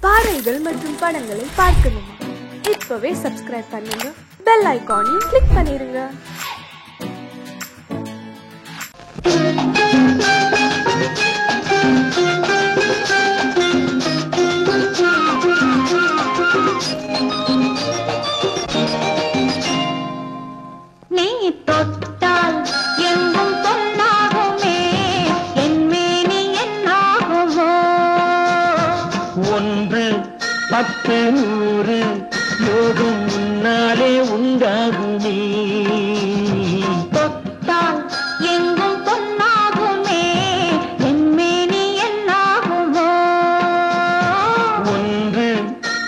பாடல்கள் மற்றும் படங்களை பார்க்கணுமா? இப்பவே சப்ஸ்கிரைப் பண்ணுங்க, பெல் ஐகானையும் கிளிக் பண்ணிருங்க. ஒன்று பத்து நூறு யோகம் முன்னாலே உண்டாகுமே, தொட்டால் எங்கும் பொன்னாகுமே, என்மேனி என்னாகுமோ. ஒன்று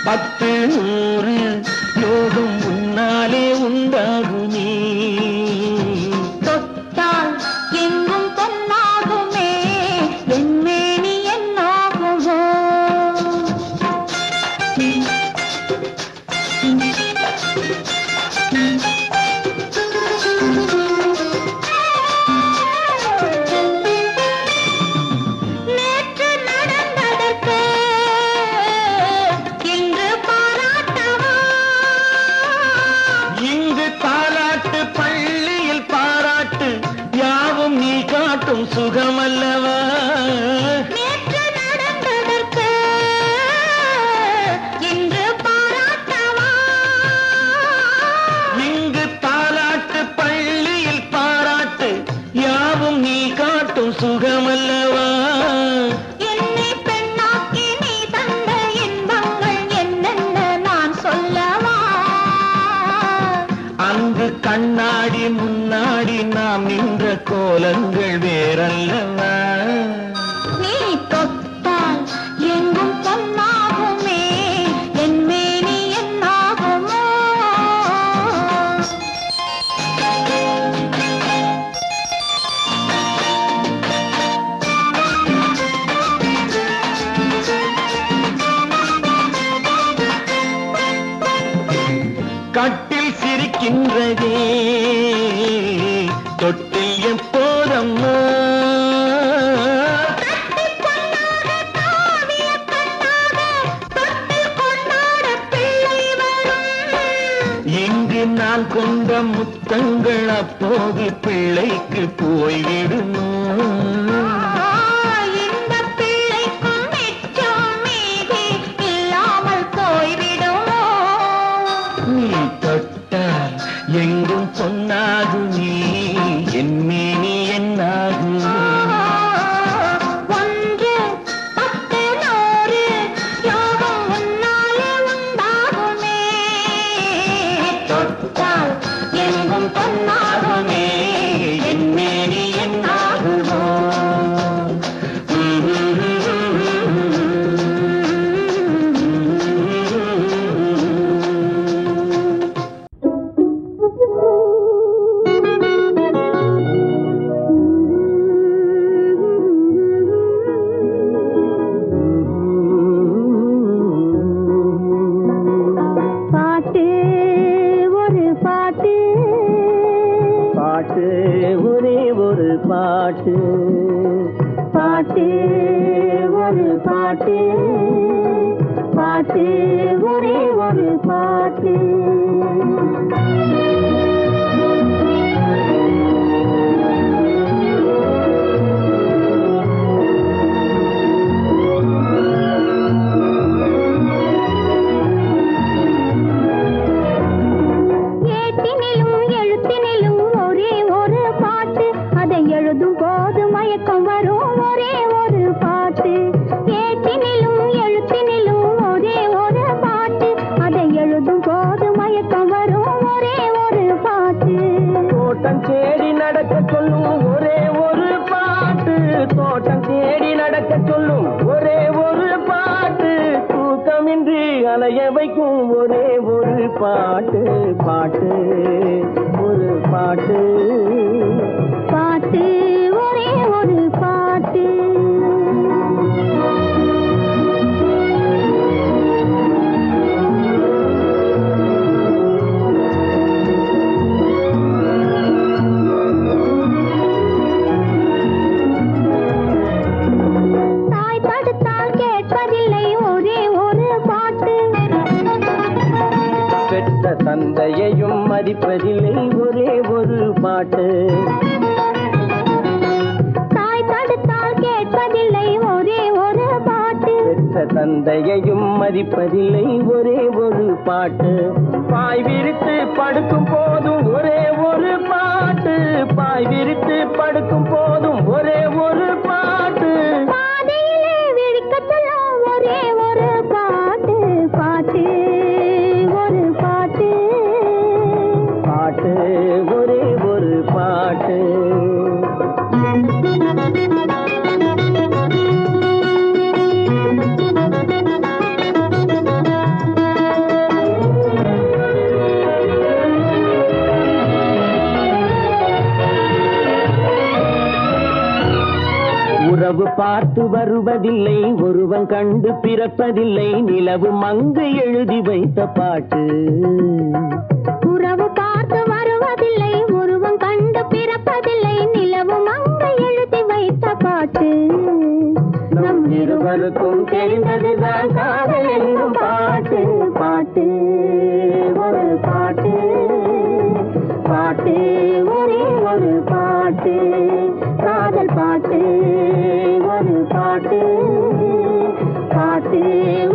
பத்து நூறு யோகம் முன்னாலே உண்டாகுமே, தொட்டால் எங்கும் பொன்னாகுமே, என்மேனி என்னாகுமோ. நேற்று நடந்ததற்கு இன்று பாராட்டவா, இங்கு தாலாட்டு பள்ளியில் பாராட்டு, யாவும் நீ காட்டும் சுகமல்லவா. நேற்று நடந்ததற்கு இன்று பாராட்டவா, இங்கு தாலாட்டு பள்ளியில் பாராட்டு, யாவும் நீ காட்டும் சுகமல்லவா. என்னை பெண்ணாக்கி நீ தந்த இன்பங்கள் என்னென்ன நான் சொல்லவா. அங்கு கண்ணாடி முன்னாடி நாம் நின்ற கோலங்கள் வேறல்லவா. நீ தொட்டால் எங்கும் பொன்னாகுமே, என்மேனி என்னாகுமோ. கட்டில் சிரிக்கின்றதே, தொட்டில் எப்போதம்மா. தட்டிப் பொன்னாக காவிய கண்ணாக தொட்டில் கொண்டாட பிள்ளை வரும். இங்கு நான் கொண்ட முத்தங்கள் அப்போது பிள்ளைக்கு போய்விடுமோ. இந்த பிள்ளைக்கும் மிச்சம் மீதி இல்லாமல் போய்விடுமோ. நீ தொட்டால் எங்கும் பொன்னாகுமே, என் மேனி என்னாகும். ஒன்று பத்து நூறு யோகம் முன்னாலே உண்டாகுமே, தொட்டால் எங்கும் பொன்னாகுமே, என் மேனி என்னாகுமோ. பாட்டு ஒரு பாட்டு, பாட்டு ஒரே ஒரு பாட்டு, பாட்டு ஒரு பாட்டு, பாட்டு ஒரே ஒரு பாட்டு. ஏட்டினிலும் எழுத்தினிலும் ஒரே ஒரு பாட்டு, அதை எழுதும் போது மயக்கம் வரும் ஒரே ஒரு பாட்டு. ஏட்டினிலும் எழுத்தினிலும் ஒரே ஒரு பாட்டு, அதை எழுதும் போது மயக்கம் வரும் ஒரே ஒரு பாட்டு. தோட்டம் தேடி நடக்க சொல்லும் ஒரே ஒரு பாட்டு, தோட்டம் தேடி நடக்க சொல்லும் ஒரே ஒரு பாட்டு, தூக்கமின்றி அலைய வைக்கும் ஒரே ஒரு பாட்டு, பாட்டு ஒரு பாட்டு. பாட்டு ஒரே ஒரு பாட்டு. தாய் படுத்தால் கேட்பதில்லை ஒரே ஒரு தந்தையையும் மதிப்பதில்லை ஒரே ஒரு பாட்டு. தாய் தடுத்தால் கேட்பதில்லை ஒரே ஒரு பாட்டு. தந்தையையும் மதிப்பதில்லை ஒரே ஒரு பாட்டு. பாய் விரித்து படுக்கும் போதும் ஒரே ஒரு பாட்டு. பாய் விரித்து படுக்கும் போதும் ஒரே ஒரு பாட்டு. பாதையிலே விழிக்க சொல்லும் ஒரே ஒரு பாட்டு. பாட்டு ஒரு பாட்டு. பாட்டு ஒரே ஒரு பாட்டு. உறவு பார்த்து வருவதில்லை ஒருவன் கண்டு பிறப்பதில்லை நிலவு மங்கு எழுதி வைத்த பாட்டு. உறவு பார்த்து வருவதில்லை ஒருவன் கண்டு பிறப்பதில்லை நிலவு மங்கு எழுதி வைத்த பாட்டு. நம் இருவருக்கும் தெரிந்ததுதான் காதல் என்னும் பாட்டு. பாட்டு ஒரு பாட்டு. பாட்டு ஒரே ஒரு பாட்டு. காதல் பாட்டு ஒரு பாட்டு. பாட்டு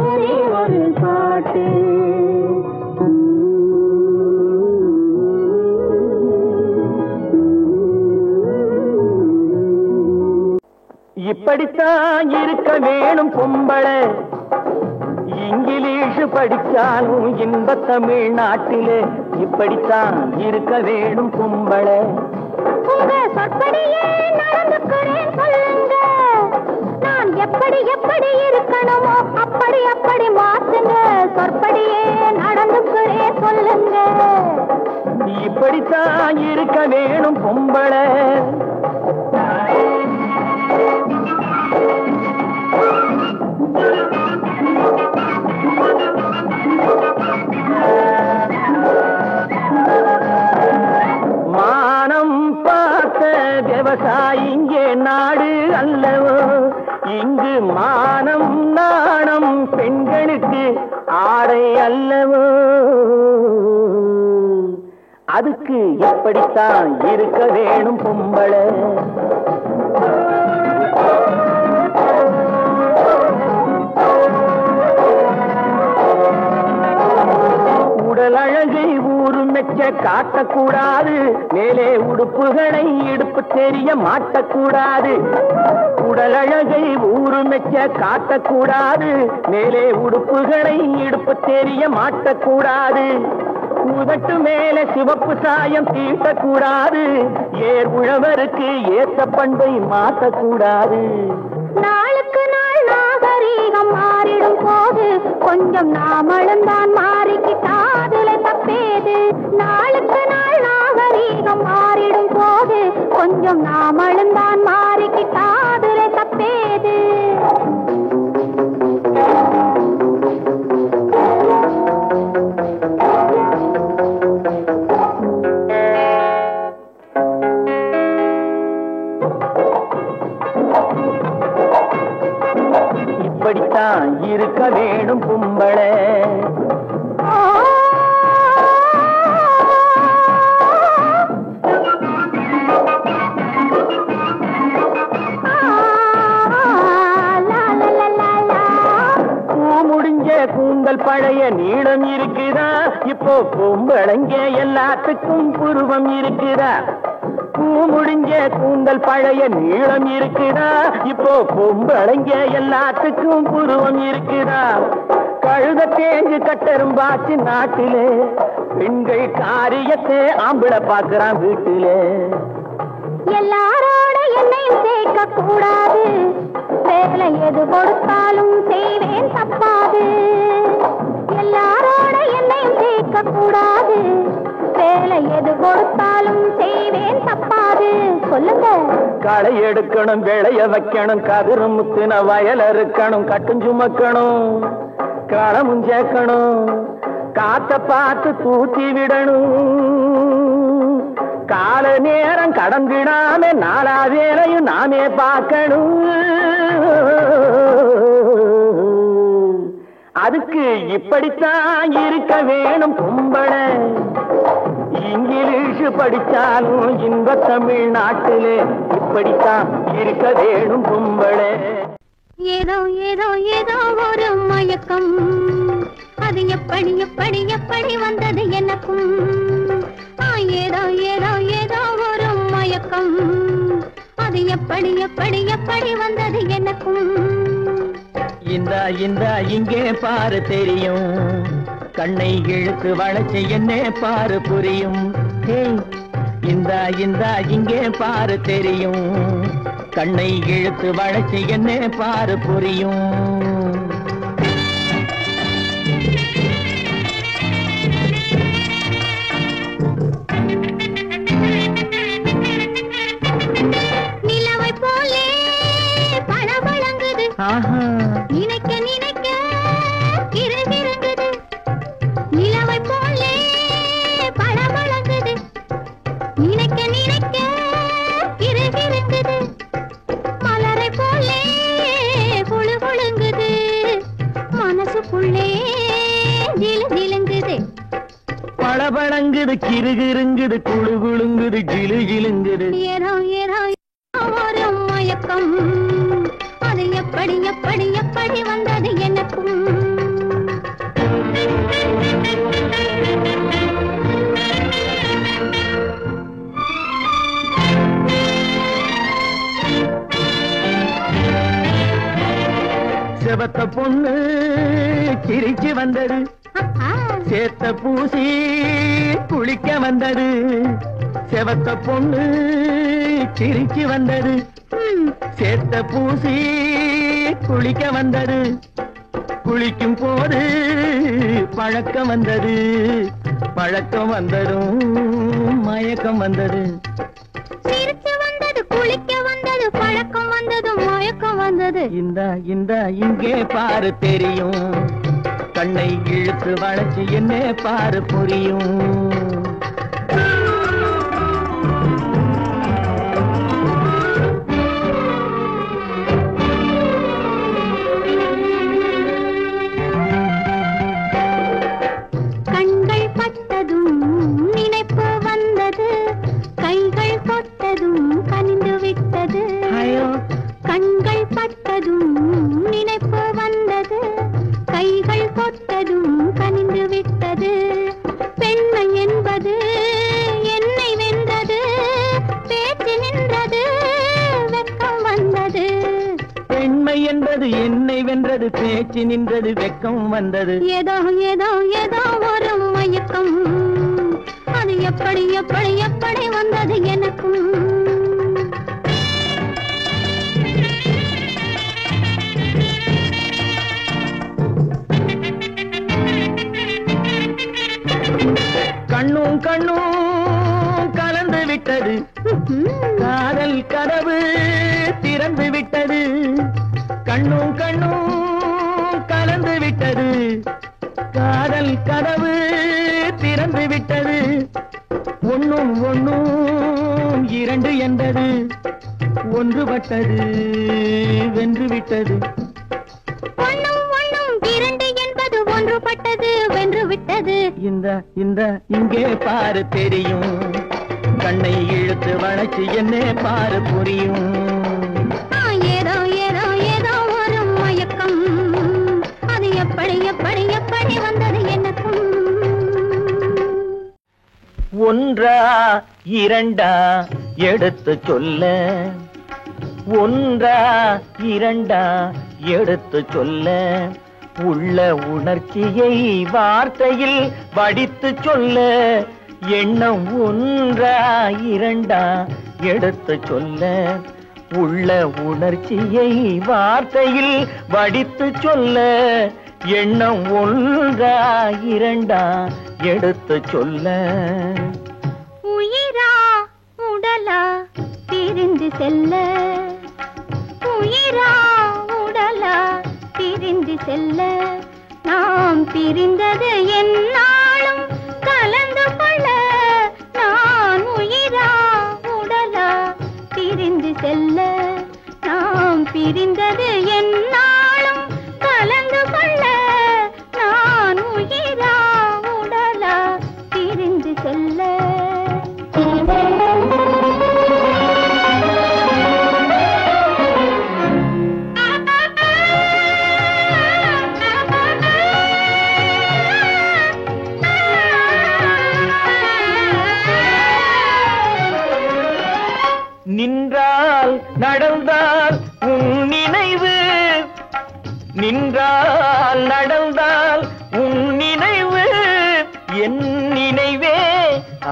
ஒரே ஒரு பாட்டு. இப்படித்தான் இருக்க வேணும் பொம்பளை. இங்கிலீஷ் படிச்சாலும் இன்ப தமிழ்நாட்டிலே இப்படித்தான் இருக்க வேணும் பொம்பளை. உங்க சொற்படியே நடந்துக்கிறேன் சொல்லுங்க. நான் எப்படி எப்படி இருக்கணுமோ அப்படி அப்படி மாத்துங்க. சொற்படியே நடந்துக்கிறேன் சொல்லுங்க. இப்படித்தான் இருக்க வேணும் பொம்பளை. மானம் பார்த்த விவசாயி இங்கே நாடு அல்லவோ. இங்கு மானம் நாணம் பெண்களுக்கு ஆடை அல்லவோ. அதுக்கு எப்படித்தான் இருக்க வேணும் பொம்பளை. உடல் அழகை ஊரு மெச்ச காட்டக்கூடாது. மேலே உடுப்புகளை இடுப்பு தெரிய மாட்டக்கூடாது. உடல் அழகை ஊரு மெச்ச காட்டக்கூடாது. மேலே உடுப்புகளை இடுப்பு தெரிய மாட்டக்கூடாது. உதட்டு மேலே சிவப்பு சாயம் தீட்டக்கூடாது. ஏர் உழவருக்கு ஏற்ற பண்பை மாற்றக்கூடாது. நாளுக்கு நாள் நாகரீகம் மாறிடும் போது கொஞ்சம் நாமளும் தான் மாறிக்கிட்டாதுல தப்பேது. நாளுக்கு நாள் நாகரீகம் மாறிடும் போது கொஞ்சம் நாமளும் தான் மாறிக்கிட்டாதுல தப்பேது. இப்படித்தான் இருக்க வேணும் பொம்பளை. முடிஞ்ச கூந்தல் பழைய நீளம் இருக்குதா. இப்போ பொம்பளைங்க எல்லாத்துக்கும் புருவம் இருக்குதா. பூ முடிஞ்ச கூந்தல் பழைய நீளம் இருக்குதா. இப்போ பொம்பளைங்க எல்லாத்துக்கும் புருவம் இருக்குதா. கழுத தேஞ்சு கட்டரும்பாச்சு நாட்டிலே. பெண்கள் காரியத்தை ஆம்பளை பாக்குறான் வீட்டிலே. எல்லாரோட என்னையும் சேர்க்க கூடாது. வேலை எது கொடுத்தாலும் செய்வேன் தப்பாது. எல்லாரோட என்னையும் சேர்க்க கூடாது. வேலை எது கொடுத்தாலும் செய்வேன் தப்பாது. சொல்லுங்க. களை எடுக்கணும் விளைய வைக்கணும் கதிரும் முத்தின வயல் இருக்கணும் கட்டும் சுமக்கணும் களமும் சேர்க்கணும் காத்த பார்த்து தூத்தி விடணும். கால நேரம் கடந்திடாம நாளா வேலையும் நாமே பார்க்கணும். அதுக்கு இப்படித்தான் இருக்க வேணும் பொம்பள. இங்கிலீஷ் படிச்சாலும் இந்த தமிழ்நாட்டிலே இப்படித்தான் இருக்க வேணும் பொம்பள. ஏதோ ஏதோ ஏதோ ஒரு மயக்கம், அது எப்படி எப்படி எப்படி வந்தது எனக்கும். ஏதோ ஏதோ ஏதோ ஒரு மயக்கம், அது எப்படி எப்படி எப்படி வந்தது எனக்கும். இந்த இங்கே பாரு தெரியும், கண்ணை இழுத்து வளைச்சு என்ன பாரு புரியும். இந்த இங்கே பாரு தெரியும், கண்ணை இழுத்து வளைச்சு என்ன பாரு புரியும். நிலவை போலே பளபளங்குது, நினைக்க நினைக்க கிறுகிறுங்குது. நிலவை போலே பளபளங்குது, நினைக்க நினைக்க கிறுகிறுங்குது. மலரை போலே குழு குழுங்குது, மனசுக்குள்ளே ஜிலு ஜிலுங்குது. பளபளங்குது கிறுகிறுங்குது குழு குழுங்குது ஜிலு ஜிலுங்குது. ஏதோ ஏதோ ஒரு மயக்கம், அது எப்படி எப்படி எப்படி வந்தது எனக்கும். செவத்த பொண்ணு சிரிச்சு வந்தது, சேத்த பூசி குளிக்க வந்தது. செவத்த பொண்ணு சிரிச்சு வந்தது, சேத்த பூசி குளிக்க வந்தது. குளிக்கும் போது பழக்கம் வந்தது, பழக்கம் வந்ததும் மயக்கம் வந்தது. சிரிச்சு வந்தது, குளிக்க வந்தது, பழக்கம் வந்தது, மயக்கம் வந்தது. இந்த இங்கே பாரு தெரியும், கண்ணை இழுத்து வளைச்சு என்ன பாரு புரியும். கண்கள் பட்டதும் நினைப்பு வந்தது, கைகள் தொட்டதும் கனிந்து விட்டது. கண்கள் பட்டதும் நினைப்பு வந்தது, கைகள் தொட்டதும் கனிந்து விட்டது. பெண்மை என்பது என்னை வென்றது, பேச்சு நின்றது, வெட்கம் வந்தது. பெண்மை என்பது என்னை வென்றது, பேச்சு நின்றது, வெட்கம் வந்தது. ஏதோ ஏதோ ஏதோ ஒரு மயக்கம், அது எப்படி எப்படி எப்படி வந்தது எனக்கும். கண்ணும் கண்ணும் கலந்து விட்டது, காதல் கதவு திறந்து விட்டது. கண்ணும் கண்ணும் கலந்து விட்டது, காதல் கதவு திறந்து விட்டது. ஒன்னும் ஒன்னும் இரண்டு என்பது, ஒன்றுபட்டது வென்று விட்டது. ஒன்னும் ஒன்னும் இரண்டு என்பது ஒன்றுபட்டது வென்று விட்டது. இந்த இங்கே பாரு தெரியும், கண்ணை இழுத்து வளைச்சு என்ன பாரு புரியும். ஏதோ ஏதோ ஏதோ ஒரு மயக்கம், அது எப்படி எப்படி எப்படி வந்தது எனக்கும். ஒன்றா இரண்டா எடுத்து சொல்ல, ஒன்றா இரண்டா எடுத்து சொல்ல, உள்ள உணர்ச்சியை வார்த்தையில் வடித்து சொல்ல. எண்ணம் ஒன்றா இரண்டா எடுத்து சொல்ல, உள்ள உணர்ச்சியை வார்த்தையில் வடித்து சொல்ல. எண்ணம் ஒன்றா இரண்டா எடுத்து சொல்ல. உயிரா உடலா பிரிந்து செல்ல, உயிரா உடலா பிரிந்து செல்ல. நாம் பிரிந்தது என்னாலும் கலந்து கொள்ள. நான் உயிரா உடலா பிரிந்து செல்ல, நாம் பிரிந்தது என்னாலும் கலந்து கொள்ள.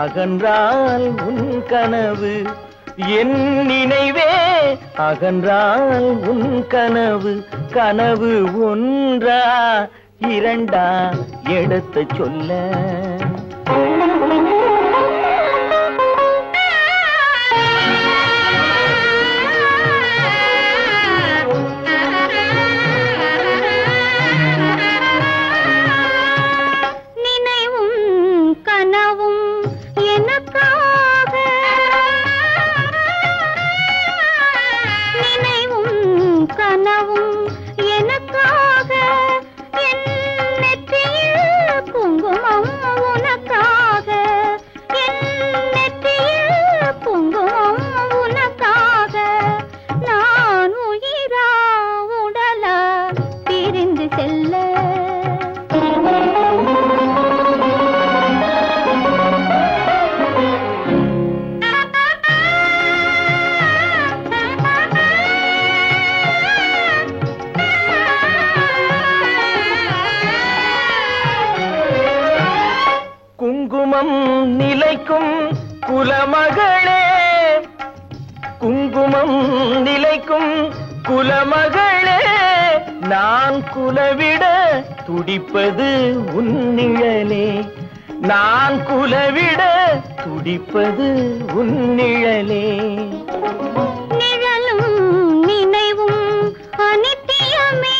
அகன்றால் உன் கனவு என் நினைவே அகன்றால் உன் கனவு கனவு ஒன்றா இரண்டா எடுத்து சொல்ல குங்குமம் நிலைக்கும் குலமகளே குங்குமம் நிலைக்கும் குலமகளே நான் குலவிட துடிப்பது உன் நிழலே நான் குலவிட துடிப்பது உன் நிழலே நிழலும் நினைவும் அனித்தியமே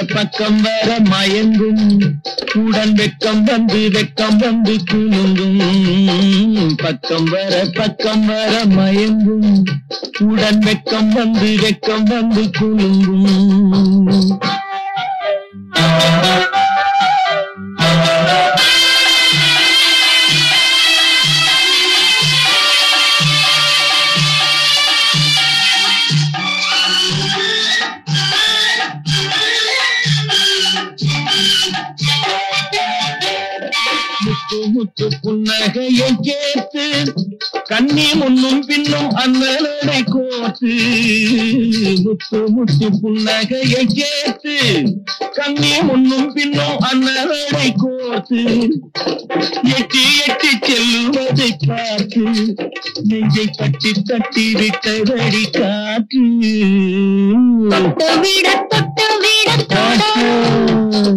பக்கம் வர மயங்கும் உடன் வெக்கம் வந்து குலுங்கும் பக்கம் வர மயங்கும் உடன் வெக்கம் வந்து குலுங்கும் முத்து புன்னகையை கேட்டு கண்ணி முன்னும் பின்னும் அண்ணனை கோத்து முத்து புன்னகையை கேட்டு கண்ணி முன்னும் பின்னும் அண்ணனை கோத்து எட்டி செல்லுவதை பார்த்து நெஞ்சை தட்டி விட்டதடி காற்று தொட்டு விட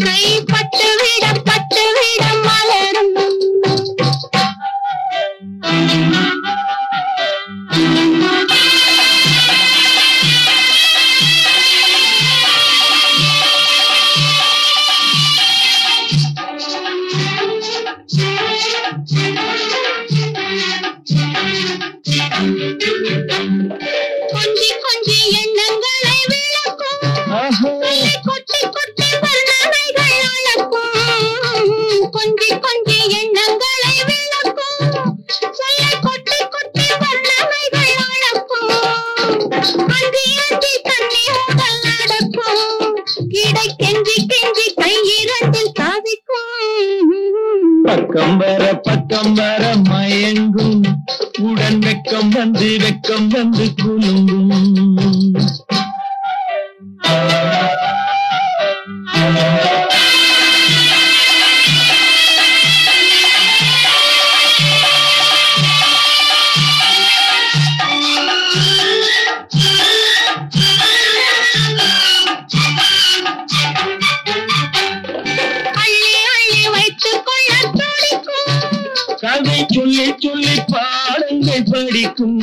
கைப்பட்டு விட மலரும் கொஞ்சி எண்ணங்களை விளக்கும் கொட்டி வர்ணனைகள் அளக்கும் கொஞ்சி எண்ணங்களை விளக்கும் சொல்ல கொட்டி வர்ணனைகள் அளக்கும் அஞ்சி தண்ணி உடல் நடக்கும் இடை கெஞ்சி கையிரண்டில் சாதிக்கும் பக்கம் வர மயங்கும் உடன் வெக்கம் வந்து குலுங்கும் கதை சொல்லி பாடங்கள் படிக்கும்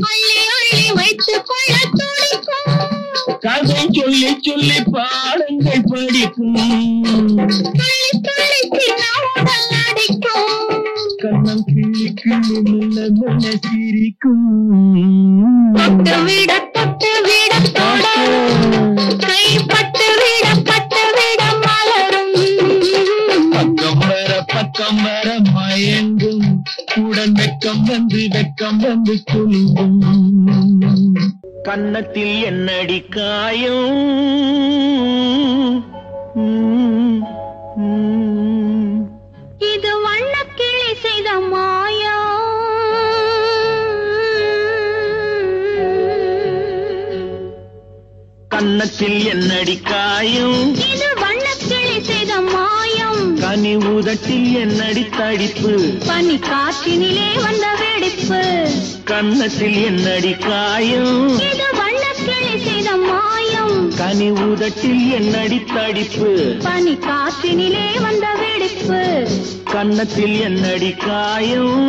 அள்ளி வைத்துக் கொள்ள துடிக்கும் கதை சொல்லி சொல்லி பாடங்கள் படிக்கும் கண்ணம் கிள்ளி கிள்ளி மெல்ல மெல்ல சிரிக்கும் தொட்டு விட கைப்பட்டு விட மலரும் பக்கம் வர மயங்கும் உடன் வெக்கம் வந்து குலுங்கும் கன்னத்தில் என்னடி காயம் இது வண்ணக்கிளி செய்த மாயா கன்னத்தில் என்னடி காயம் இது வண்ணக்கிளி செய்த மாயம் கனி உதட்டில் என்னடி தடிப்பு பனி காற்றினிலே வந்த வெடிப்பு கன்னத்தில் என்னடி காயம் இது வண்ணக்கிளி செய்த மாயம் கனி உதட்டில் என்னடி தடிப்பு பனி காற்றினிலே வந்த வெடிப்பு கன்னத்தில் என்னடி காயம்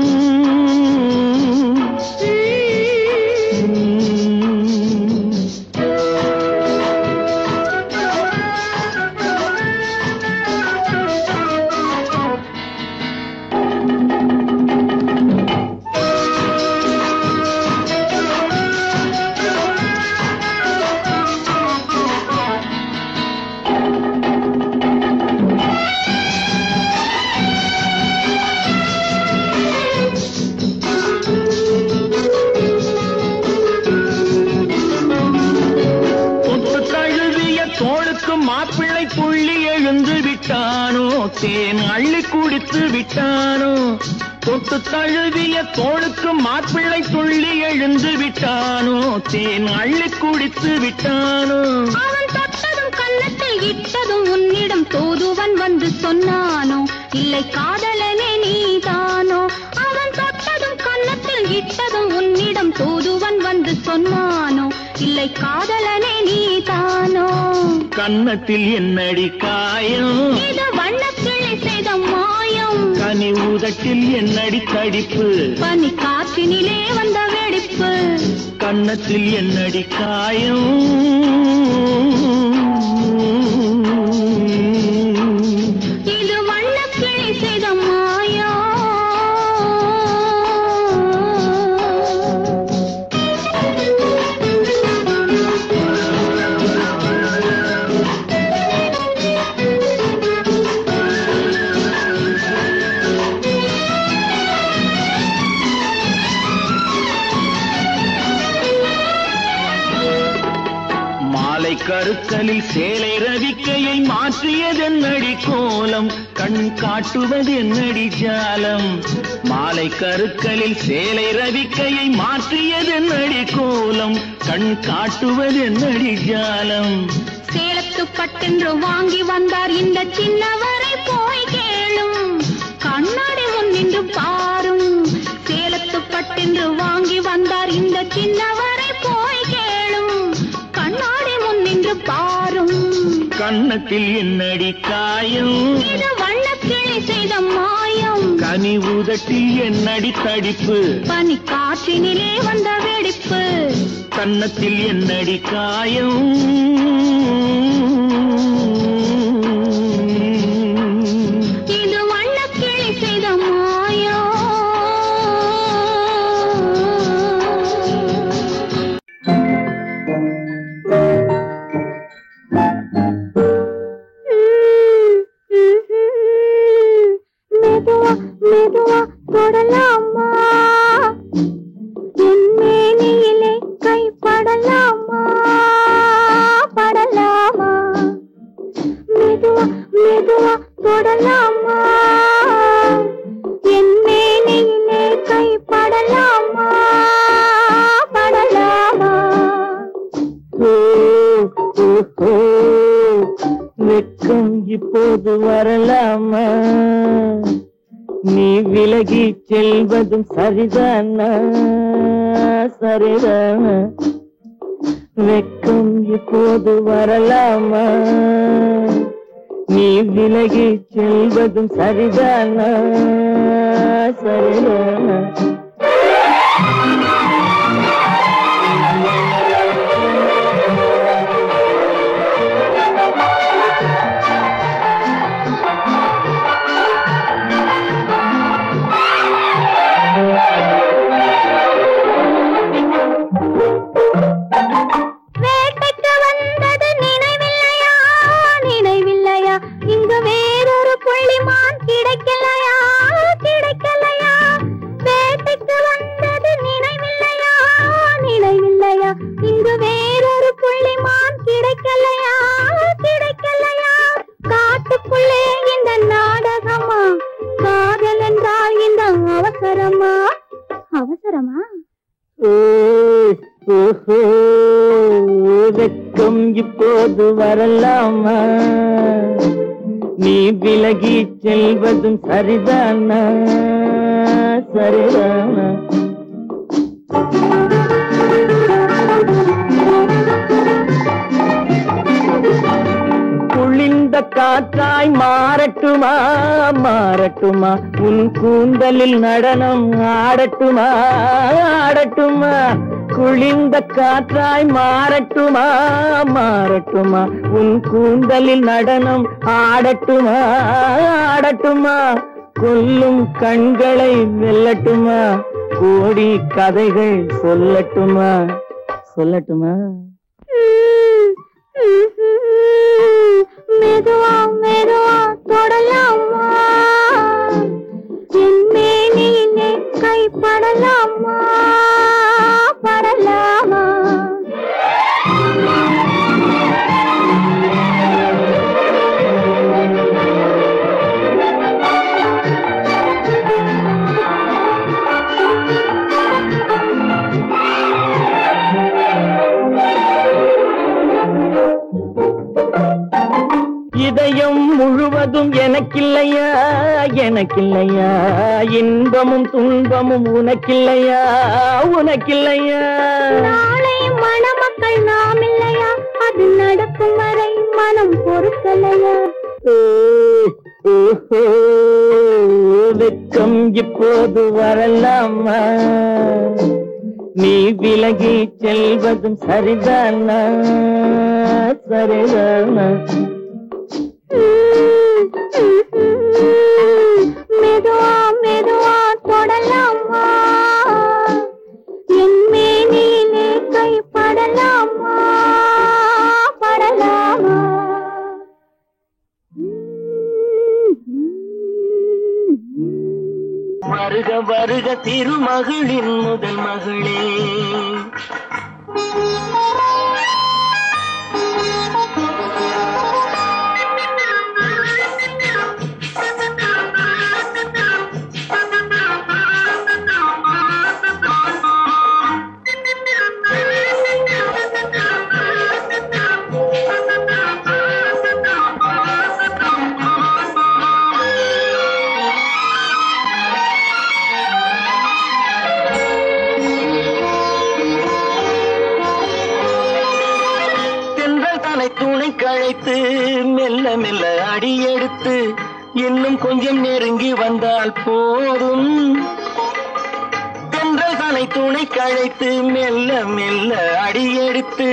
மாப்பிள்ளை புள்ளி எழுந்து விட்டானோ தேன் அள்ளி குடித்து விட்டானோ தொட்டு தழுவிய தோளுக்கு மாப்பிள்ளை துள்ளி எழுந்து விட்டானோ தேன் அள்ளி குடித்து விட்டானோ அவன் தொட்டதும் கன்னத்தில் இட்டதும் உன்னிடம் தூதுவன் வந்து சொன்னானோ இல்லை காதலனே நீதானோ அவன் தொட்டதும் கன்னத்தில் இட்டதும் உன்னிடம் தூதுவன் வந்து சொன்னானோ இல்லை காதலனே நீதானோ கன்னத்தில் என்னடி காயம் இது வண்ணக்கிளி செய்த மாயம் கனி உதட்டில் என்னடி தடிப்பு பனி காற்றினிலே வந்த வெடிப்பு கன்னத்தில் என்னடி காயம் இது வண்ணக்கிளி செய்த மாயம் கருக்கலில் சேலை ரவிக்கையை மாற்றியதென்னடி கோலம் கண் காட்டுவதென்னடி ஜாலம் மாலை கருக்கலில் சேலை ரவிக்கையை மாற்றியதென்னடி கோலம் கண் காட்டுவதென்னடி ஜாலம் சேலத்து பட்டென்று வாங்கி வந்தார் இந்த சின்னவரை போய் கேளும் கண்ணாடி முன் நின்று பாரும் சேலத்து பட்டென்று வாங்கி வந்தார் இந்த சின்னவரை போய் கேளும் கண்ணாடி முன் நின்று பாரும் கன்னத்தில் என்னடி காயம் இது வண்ணக்கிளி செய்த மாயம் கனி உதட்டில் என்னடி தடிப்பு பனி காற்றினிலே வந்த வெடிப்பு கன்னத்தில் என்னடி காயம் இது வண்ணக்கிளி செய்த மாயம் மெதுவா தொடலாமா என் மேனியிலே கைப்படலாமா படலாமா மெதுவா தொடலாமா என் மேனியிலே கைப்படலாமா படலாமா வெட்கம் இப்போது வரலாமா நீ விலகி செல்வதும் சரிதானா சரிதானா வெட்கம் இப்போது வரலாமா நீ விலகி செல்வதும் சரிதானா சரிதானா இங்கு வேறொரு புள்ளிமான் கிடைக்கலையா கிடைக்கலையா காட்டுக்குள்ளே இந்த நாடகமா காதல் என்றால் இந்த அவசரமா அவசரமா வெக்கம் இப்போது வரலாமா நீ விலகி செல்வதும் சரிதானா சரிதானா குளிர்ந்த காற்றாய் மாறட்டுமா மாறட்டுமா உன் கூந்தலில் நடனம் ஆடட்டுமா ஆடட்டுமா குளிர்ந்த காற்றாய் மாறட்டுமா மாறட்டுமா உன் கூந்தலில் நடனம் ஆடட்டுமா ஆடட்டுமா கொல்லும் கண்களை வெல்லட்டுமா கோடி கதைகள் சொல்லட்டுமா சொல்லட்டுமா மெதுவா மெதுவா தொடலாமா என் மேனியிலே கைப்படலாமா படலாமா இதயம் முழுவதும் எனக்கில்லையா எனக்கில்லையா இன்பமும் துன்பமும் உனக்கில்லையா உனக்கில்லையா நாளை மணமக்கள் நாம் இல்லையா அது நடக்கும் வரை மனம் பொறுக்கலையா வெக்கம் இப்போது வரலாமா நீ விலகி செல்வதும் சரிதானா சரிதானா மெதுவா மெதுவா தொடலாமா என் மேனியிலே கைப்படலாமா படலாமா வருக வருக திருமகளின் முதல் மகளே துணை கழைத்து மெல்ல மெல்ல அடியெடுத்து இன்னும் கொஞ்சம் நெருங்கி வந்தால் போதும் தென்றல் தனை துணை கழைத்து மெல்ல மெல்ல அடியெடுத்து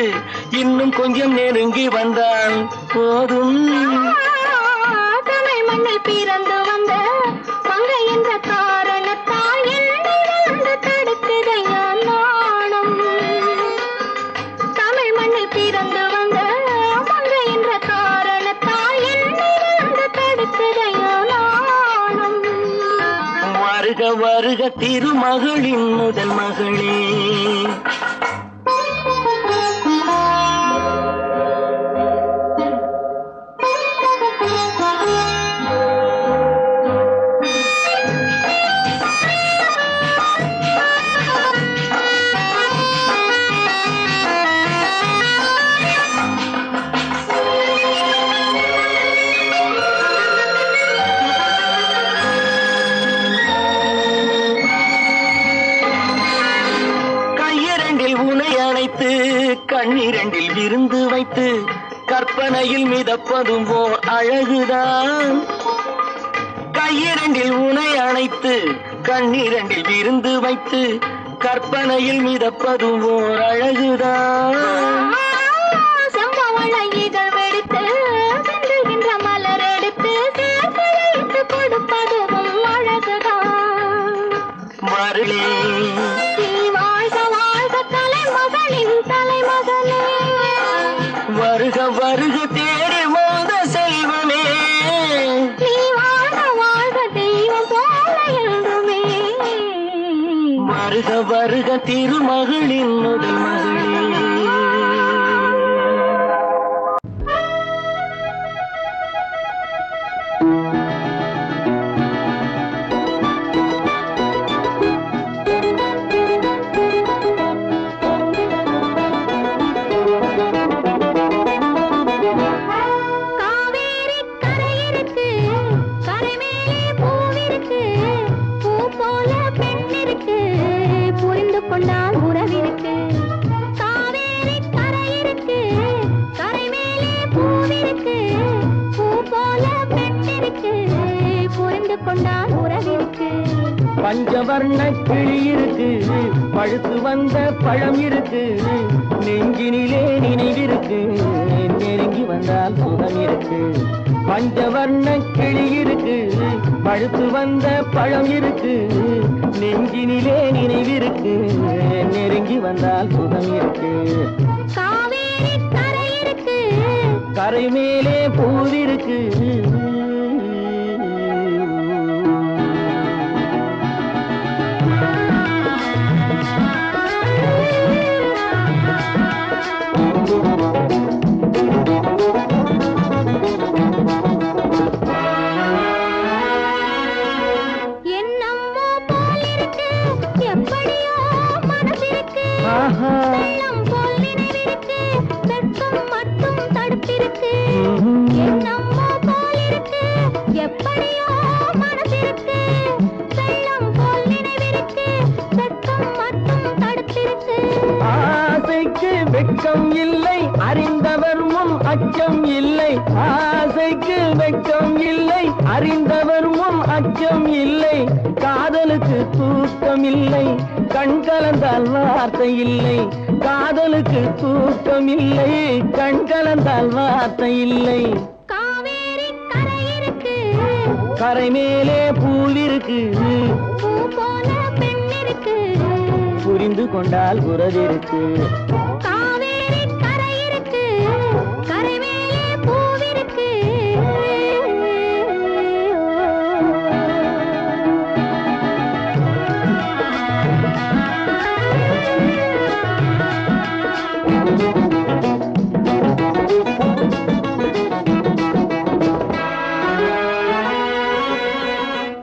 இன்னும் கொஞ்சம் நெருங்கி வந்தால் போதும் தமிழ் மண்ணில் பிறந்து வந்த மங்கை என்ற காரணத்தால் என்னை வந்து தடுக்குதையா நாணம் தமிழ் மண்ணில் பிறந்து வந்த மங்கை என்ற காரணத்தால் என்னை வந்து தடுக்குதையா நாணம் வருக வருக திருமகளின் முதல் மகளே கண்ணிரண்டில் விருந்து வைத்து கற்பனையில் மிதப்பதும் ஓர் அழகுதான் கையிரண்டில் உனை அணைத்து கண்ணிரண்டில் விருந்து வைத்து கற்பனையில் மிதப்பதும் ஓர் அழகுதான் சம்பவள இதழ் வெடித்து சென்றுகின்ற மலர் எடுத்து சேர்த்து வைத்து கொடுப்பதும் அழகுதான் மருளே வருக வருக தேடி வந்த செல்வமே நீ வாழ்க வாழ்க தெய்வம் போல என்றுமே வருக வருக திருமகளின் முதல் மகளே பஞ்சவர்ண கிளி இருக்கு, பழுத்து வந்த பழம் இருக்கு, நெஞ்சினிலே நினைவிருக்கு, நெருங்கி வந்தால் சுகம் இருக்கு. பஞ்சவர்ண கிளி இருக்கு, பழுத்து வந்த பழம் இருக்கு, நெஞ்சினிலே நினைவிருக்கு, நெருங்கி வந்தால் சுகம் இருக்கு. காவேரி கரை இருக்கு, கரை மேலே பூவிருக்கு, என்னம்மோ போல் இருக்கு, எப்படியோ மனசிருக்கு, வெள்ளம் போல் நினைவிருக்கு, வெட்கம் மட்டும் தடுத்திருக்கு. என்னம்மோ போல் இருக்கு, எப்படியோ மனசிருக்கு, வெள்ளம் போல் நினைவிருக்கு, வெட்கம் மட்டும் தடுத்திருக்கு. ஆசைக்கு வெட்கம் இல்லை, அறிந்தவர் முன் அச்சம் இல்லை. ஆசைக்கு வெட்கம் இல்லை, அறிந்தவர் முன் அச்சம் இல்லை. காதலுக்கு தூக்கம் இல்லை, கண் கலந்தால் வார்த்தை இல்லை. காதலுக்கு தூக்கம் இல்லை, கண் கலந்தால் வார்த்தை இல்லை. காவேரி கரை இருக்கு, கரை மேலே பூவிருக்கு, பூ போல பெண் இருக்கு, புரிந்து கொண்டால் உறவிருக்கு. காவேரி கரை இருக்கு, கரை மேலே பூவிருக்கு.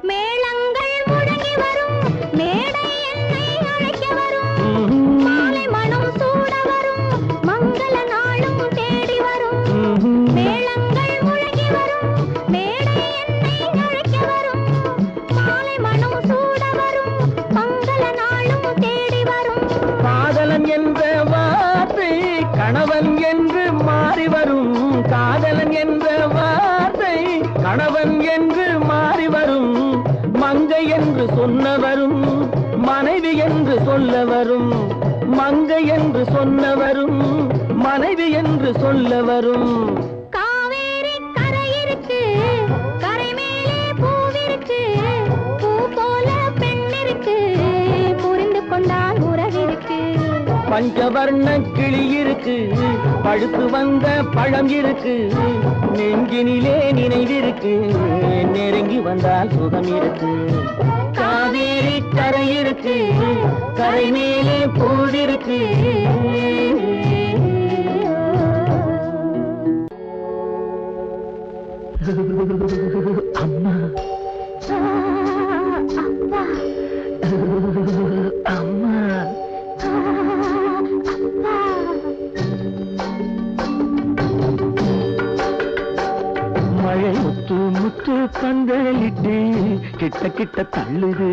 மேளங்கள் முழங்கி வரும், மேடை என்னை அழைக்க வரும், மாலை மனம் சூட வரும், மங்கள நாளும் தேடி வரும். மேளங்கள் முழங்கி வரும், மேடை என்னை அழைக்க வரும், மாலை மனம் சூட வரும், மங்கள நாளும் தேடி வரும். காதலன் என்ற வார்த்தை கணவன் என்று மாறி வரும். காதலன் என்ற வார்த்தை கணவன் என்று மாறி வரும். மங்கை என்று சொன்னவரும் மனைவி என்று சொல்ல வரும். மங்கை என்று சொன்னவரும் மனைவி என்று சொல்ல வரும். காவேரி கரை இருக்கு, கரை மேலே பூவிருக்கு, பூ போல பெண் இருக்கு, புரிந்து கொண்டால் உறவிருக்கு. பஞ்சவர்ண கிளி இருக்கு, பழுத்து வந்த பழம் இருக்கு, நெஞ்சினிலே நினைவிருக்கு, நெருங்கி வந்தால் சுகம் இருக்கு. காவேரி கரை இருக்கு, கரை மேலே பூவிருக்கு. அம்மா அப்பா, அம்மா அப்பா, மழை முத்து முத்து பந்தலிட்டு கிட்ட கிட்ட தள்ளுது.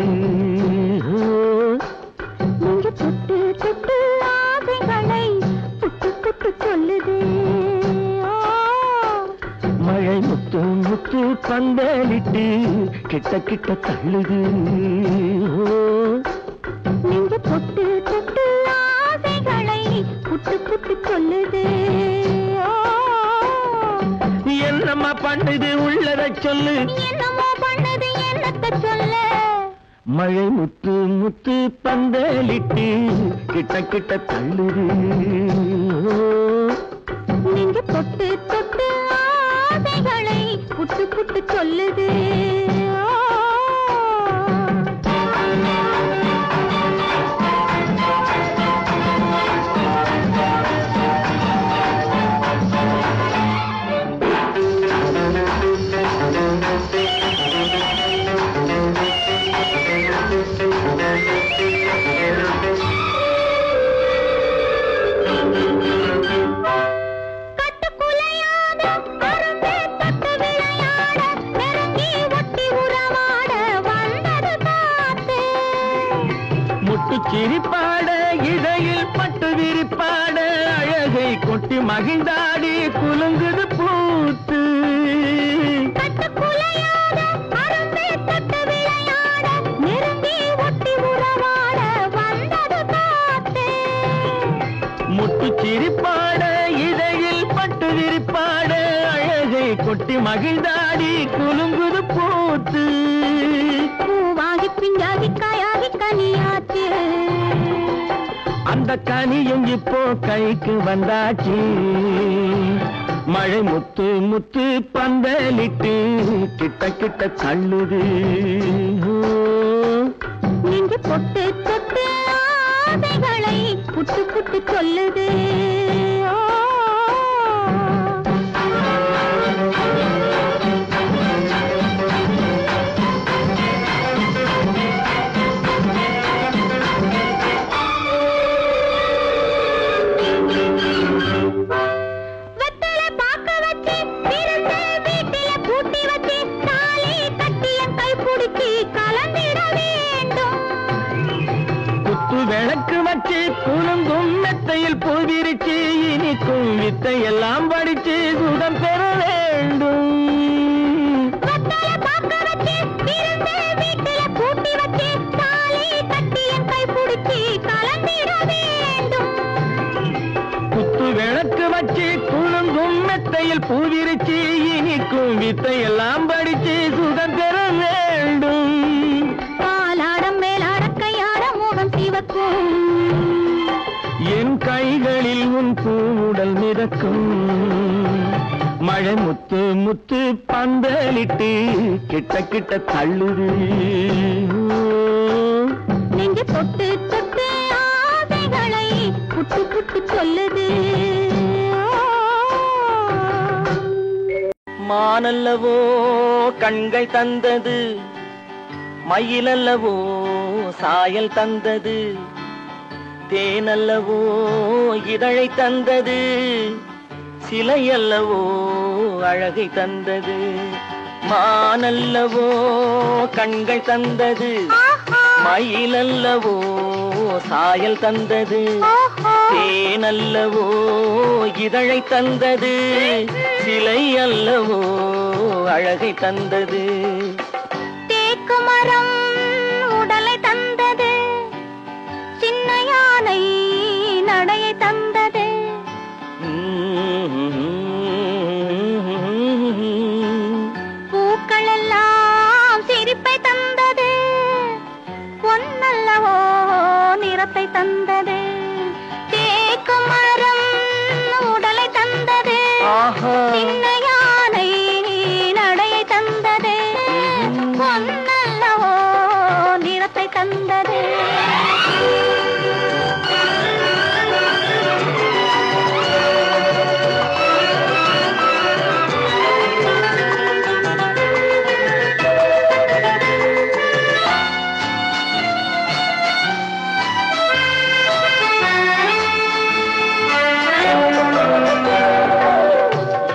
நீங்க தொட்டு தொட்டு ஆசைகளை புட்டு புட்டு சொல்லுது. மழை முத்து முத்து பந்தலிட்டு கிட்ட கிட்ட தள்ளுது. நீங்க தொட்டு தொட்டு ஆசைகளை புட்டு புட்டு சொல்லுது. என்னம்மா பண்ணுது உள்ளத சொல்லு. என்னமோ பண்ணது என்னத்த சொல்ல. மழை முத்து முத்து பந்தலிட்டு கிட்ட கிட்ட தள்ளுது. நீங்க தொட்டு தொட்டு ஆசைகளை புட்டு புட்டு சொல்லுது. சிரிப்பாட இடையில் பட்டு விரிப்பாட அழகை கொட்டி மகிழ்ந்தாடி குலுங்குது பூத்து. கட்டுக்குலையாத அரும்பே தொட்டு விளையாட நெருங்கி சிரிப்பாட இதழில் பட்டு விரிப்பாட அழகை கொட்டி மகிழ்ந்தாடி குலுங்குது பூத்து பூவாகி பிஞ்சாகி காயாகி கனியாச்சு அந்த கனியும் இப்போ கைக்கு வந்தாச்சு மழை முத்து முத்து பந்தலிட்டு கிட்ட கிட்ட தள்ளுது நெஞ்சு பொட்டு தொட்டு ஆசைகளை புட்டு புட்டு சொல்லுது விளக்கு வச்சு குலுங்கும் மெத்தையில் பூவிரிச்சு இனிக்கும் வித்தை எல்லாம் படிச்சு சுகம் பெற வேண்டும் குத்து விளக்கு வச்சு குலுங்கும் மெத்தையில் பூவிரிச்சு இனிக்கும் வித்தை எல்லாம் படிச்சு சுகம் பெற வேண்டும் என் கைகளில் உன் பூவுடல் மிதக்கும் மழை முத்து முத்து பந்தலிட்டு கிட்ட கிட்ட தள்ளுது நெஞ்சு தொட்டு தொட்டு ஆசைகளை புட்டு புட்டு சொல்லுது மானல்லவோ கண்கள் தந்தது மயிலல்லவோ சாயல் தந்தது தேனல்லவோ இதழை தந்தது சிலையல்லவோ அழகை தந்தது மானல்லவோ கண்கள் தந்தது மயிலல்லவோ சாயல் தந்தது தேனல்லவோ இதழை தந்தது சிலை அல்லவோ அழகை தந்தது மரம் உடலை தந்தது சின்ன யானை நடையை தந்தது பூக்கள் எல்லாம் சிரிப்பை தந்தது பொன்னல்லவோ நிறத்தை தந்தது தேக்கு மரம் உடலை தந்தது சின்ன யானை நடையை தந்தது பொன்னல்லவோ நிறத்தை தந்தது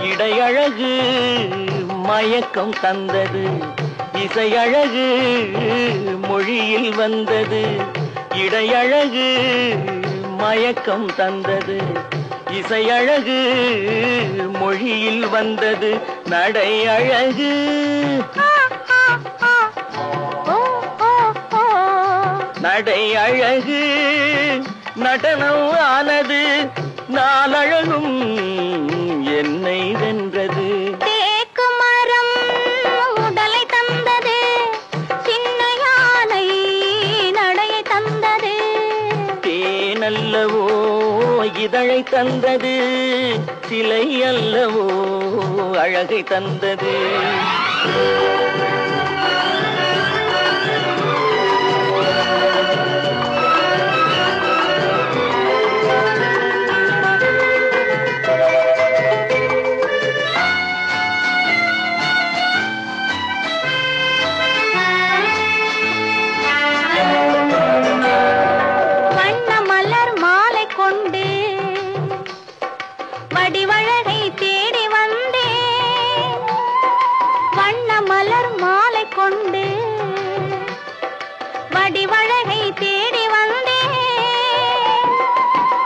இடையழகு மயக்கம் தந்தது இசையழகு மொழியில் வந்தது இடையழகு மயக்கம் தந்தது இசையழகு மொழியில் வந்தது நடை அழகு நடை அழகு நடனம் ஆனது நாளழகும் என்னை வென்றது தேக்கு மரம் உடலை தந்தது சின்ன யானை நடையை தந்தது தேனல்லவோ இதழை தந்தது சிலை அல்லவோ அழகை தந்தது வடிவழகை தேடி வந்தேன் வண்ண மலர் மாலை கொண்டு வடிவழகை தேடி வந்தேன்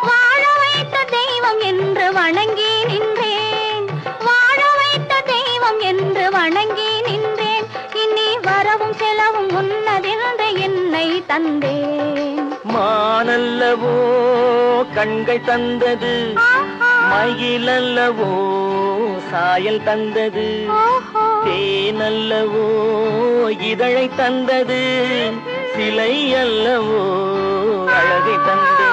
வாழ வைத்த தெய்வம் என்று வணங்கி நின்றேன் வாழ வைத்த தெய்வம் என்று வணங்கி நின்றேன் இனி வரவும் செலவும் உன்னதென்று என்னை தந்தேன் மானல்லவோ கண்கள் தந்தது, மயிலல்லவோ சாயல் தந்தது, தேனல்லவோ இதழை தந்தது, சிலை அல்லவோ அழகை தந்தது.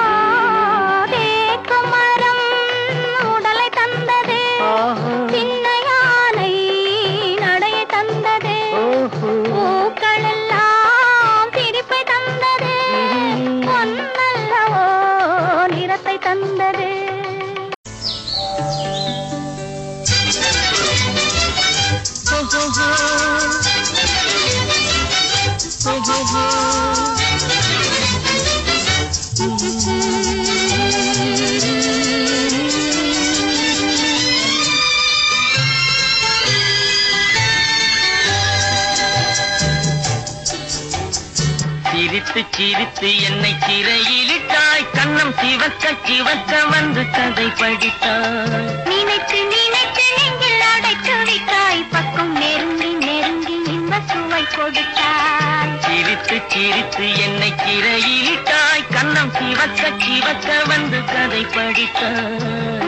சிரித்து சிரித்து என்னை சிறையிலிட்டாய், கண்ணம் சிவக்க சிவக்க வந்து கதை படித்தாய். நினைத்து நினைத்து நெஞ்சில் அடைத்து விட்டாய், பக்கம் நெருங்கி நெருங்கி இன்ப சுவை கொடுத்தாய். சிரித்து சிரித்து என்னை சிறையிலிட்டாய், கண்ணம் சிவக்க சிவக்க வந்து கதை படித்தாய்.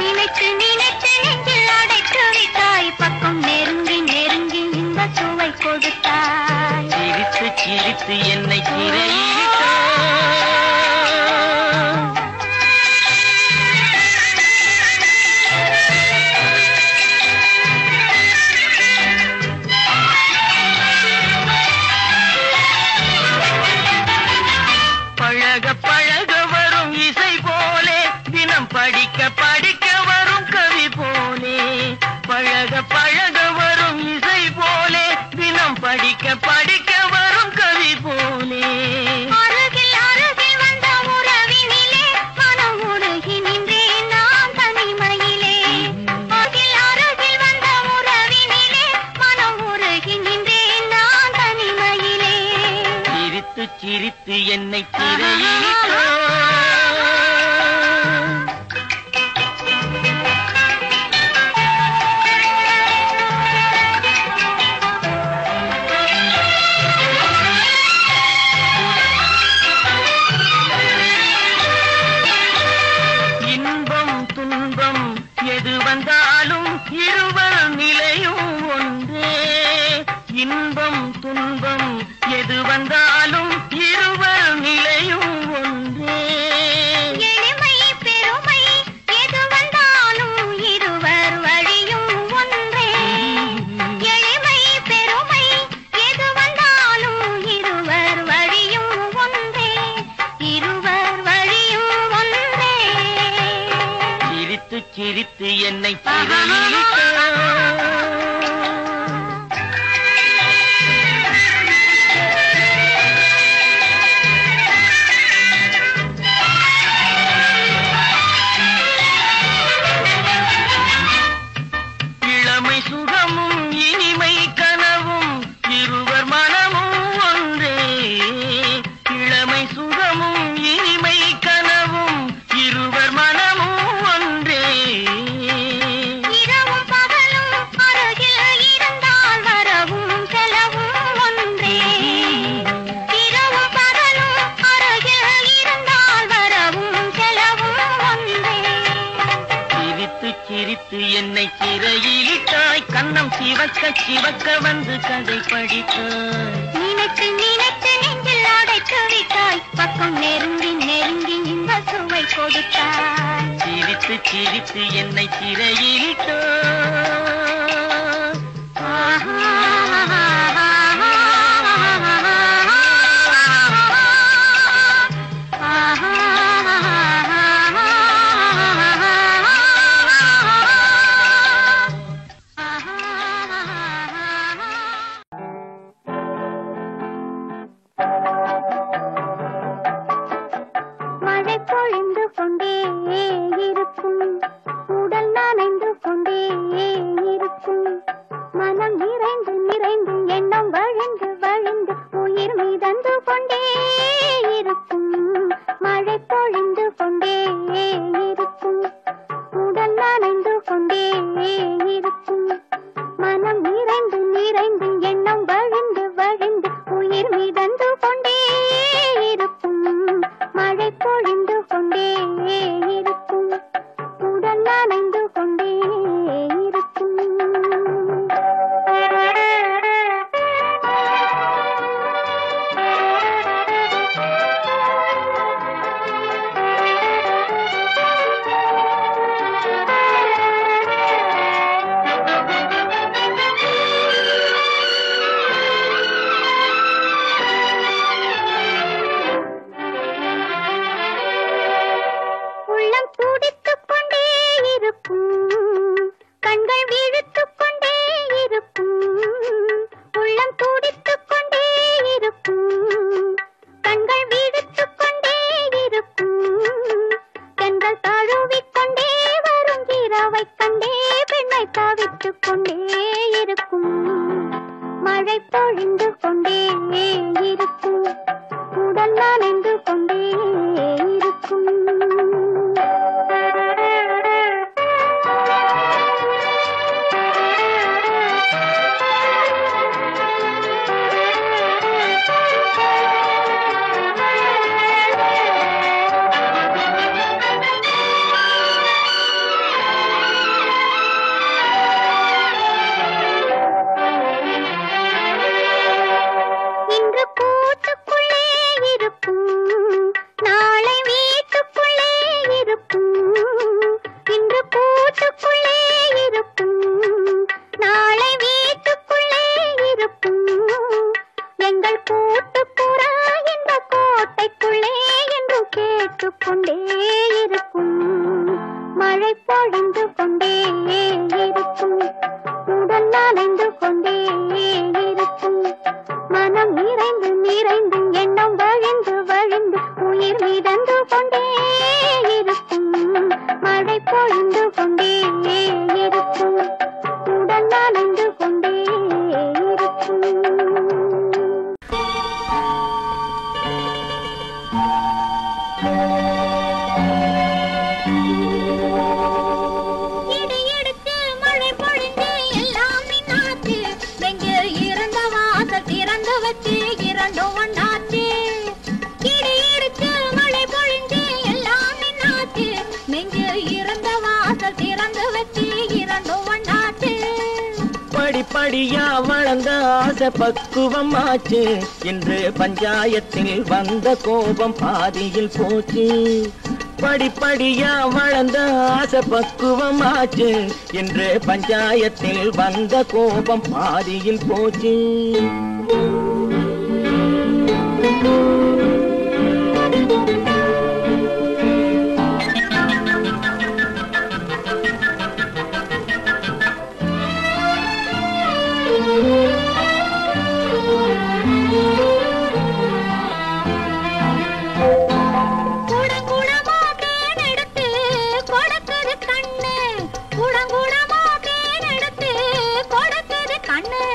நினைத்து நினைத்து நெஞ்சில் அடைத்து விட்டாய், பக்கம் நெருங்கி நெருங்கி இன்ப சுவை கொடுத்தாய். சிரித்து சிரித்து என்னை சிறையிலிட்டாய். பழக பழக வரும் இசை போலே, தினம் படிக்க படிக்க வரும் கவி போலே. பழக பழக வரும் இசை போலே, தினம் படிக்க படிக்க வரும் கவி போலே. அருகில் அருகில் வந்த உறவினிலே மனம் உருகி நின்றேன் நான் தனிமையிலே. அருகில் அருகில் வந்த உறவினிலே மனம் உருகி நின்றேன் நான் தனிமையிலே. சிரித்து சிரித்து என்னை சிறையிலிட்டாய். இன்பம் துன்பம் எது வந்தாலும் இருவர் நிலையும் ஒன்றே. இன்பம் துன்பம் எது வந்தாலும் இருவர் நிலையும் ஒன்றே. எளிமை பெருமை எது வந்தாலும் இருவர் வழியும் ஒன்றே. எளிமை பெருமை எது வந்தாலும் இருவர் வழியும் ஒன்றே. இருவர் வழியும் ஒன்றே. சிரித்து சிரித்து என்னை சிறையிலிட்டாய். இளமை சுகமும் இனிமை கனவும் இருவர் மனமும் ஒன்றே. இளமை சுகமும் இனிமை கனவும் இருவர் மனமும் ஒன்றே. இரவும் பகலும் அருகில் இருந்தால் வரவும் செலவும் ஒன்றே. இரவும் பகலும் அருகில் இருந்தால் வரவும் செலவும் ஒன்றே. சிரித்து சிரித்து என்னை சிறையிலிட்டாய், கண்ணம் சிவக்க சிவக்க வந்து கதை படித்தாய். நினைத்து நினைத்து நெஞ்சில் அடைத்து விட்டாய், பக்கம் நெருங்கி நெருங்கி இன்ப சுவை கொடுத்தாய். சிரித்து சிரித்து என்னை சிறையிலிட்டாய். மழை பொழிந்து கொண்டே இருக்கும், உடல் நனைந்து கொண்டே இருக்கும், மனம் நிறைந்து நிறைந்து எண்ணம் வழிந்து வழிந்து உயிர் மிதந்து கொண்டே இருக்கும். மழை பொழிந்து கொண்டே இருக்கும், உடல் நனைந்து கொண்டே இருக்கும், மனம் நிறைந்து நிறைந்து எண்ணம் வழிந்து வழிந்து உயிர் மிதந்து கொண்டே இருக்கும். மழை பூவை கண்டே பெண்ணை தவித்துக் கொண்டே இருக்கும் மழை பொழிந்து கொண்டே இருக்கும் உடல் நனைந்து கொண்டே இருக்கும் படிப்படியா வளர்ந்த ஆசை பக்குவமாச்சு என்று பஞ்சாயத்தில் வந்த கோபம் பாதியில் போச்சு படிப்படியா வளர்ந்த ஆசை பக்குவமாச்சு என்று பஞ்சாயத்தில் வந்த கோபம் பாதியில் போச்சு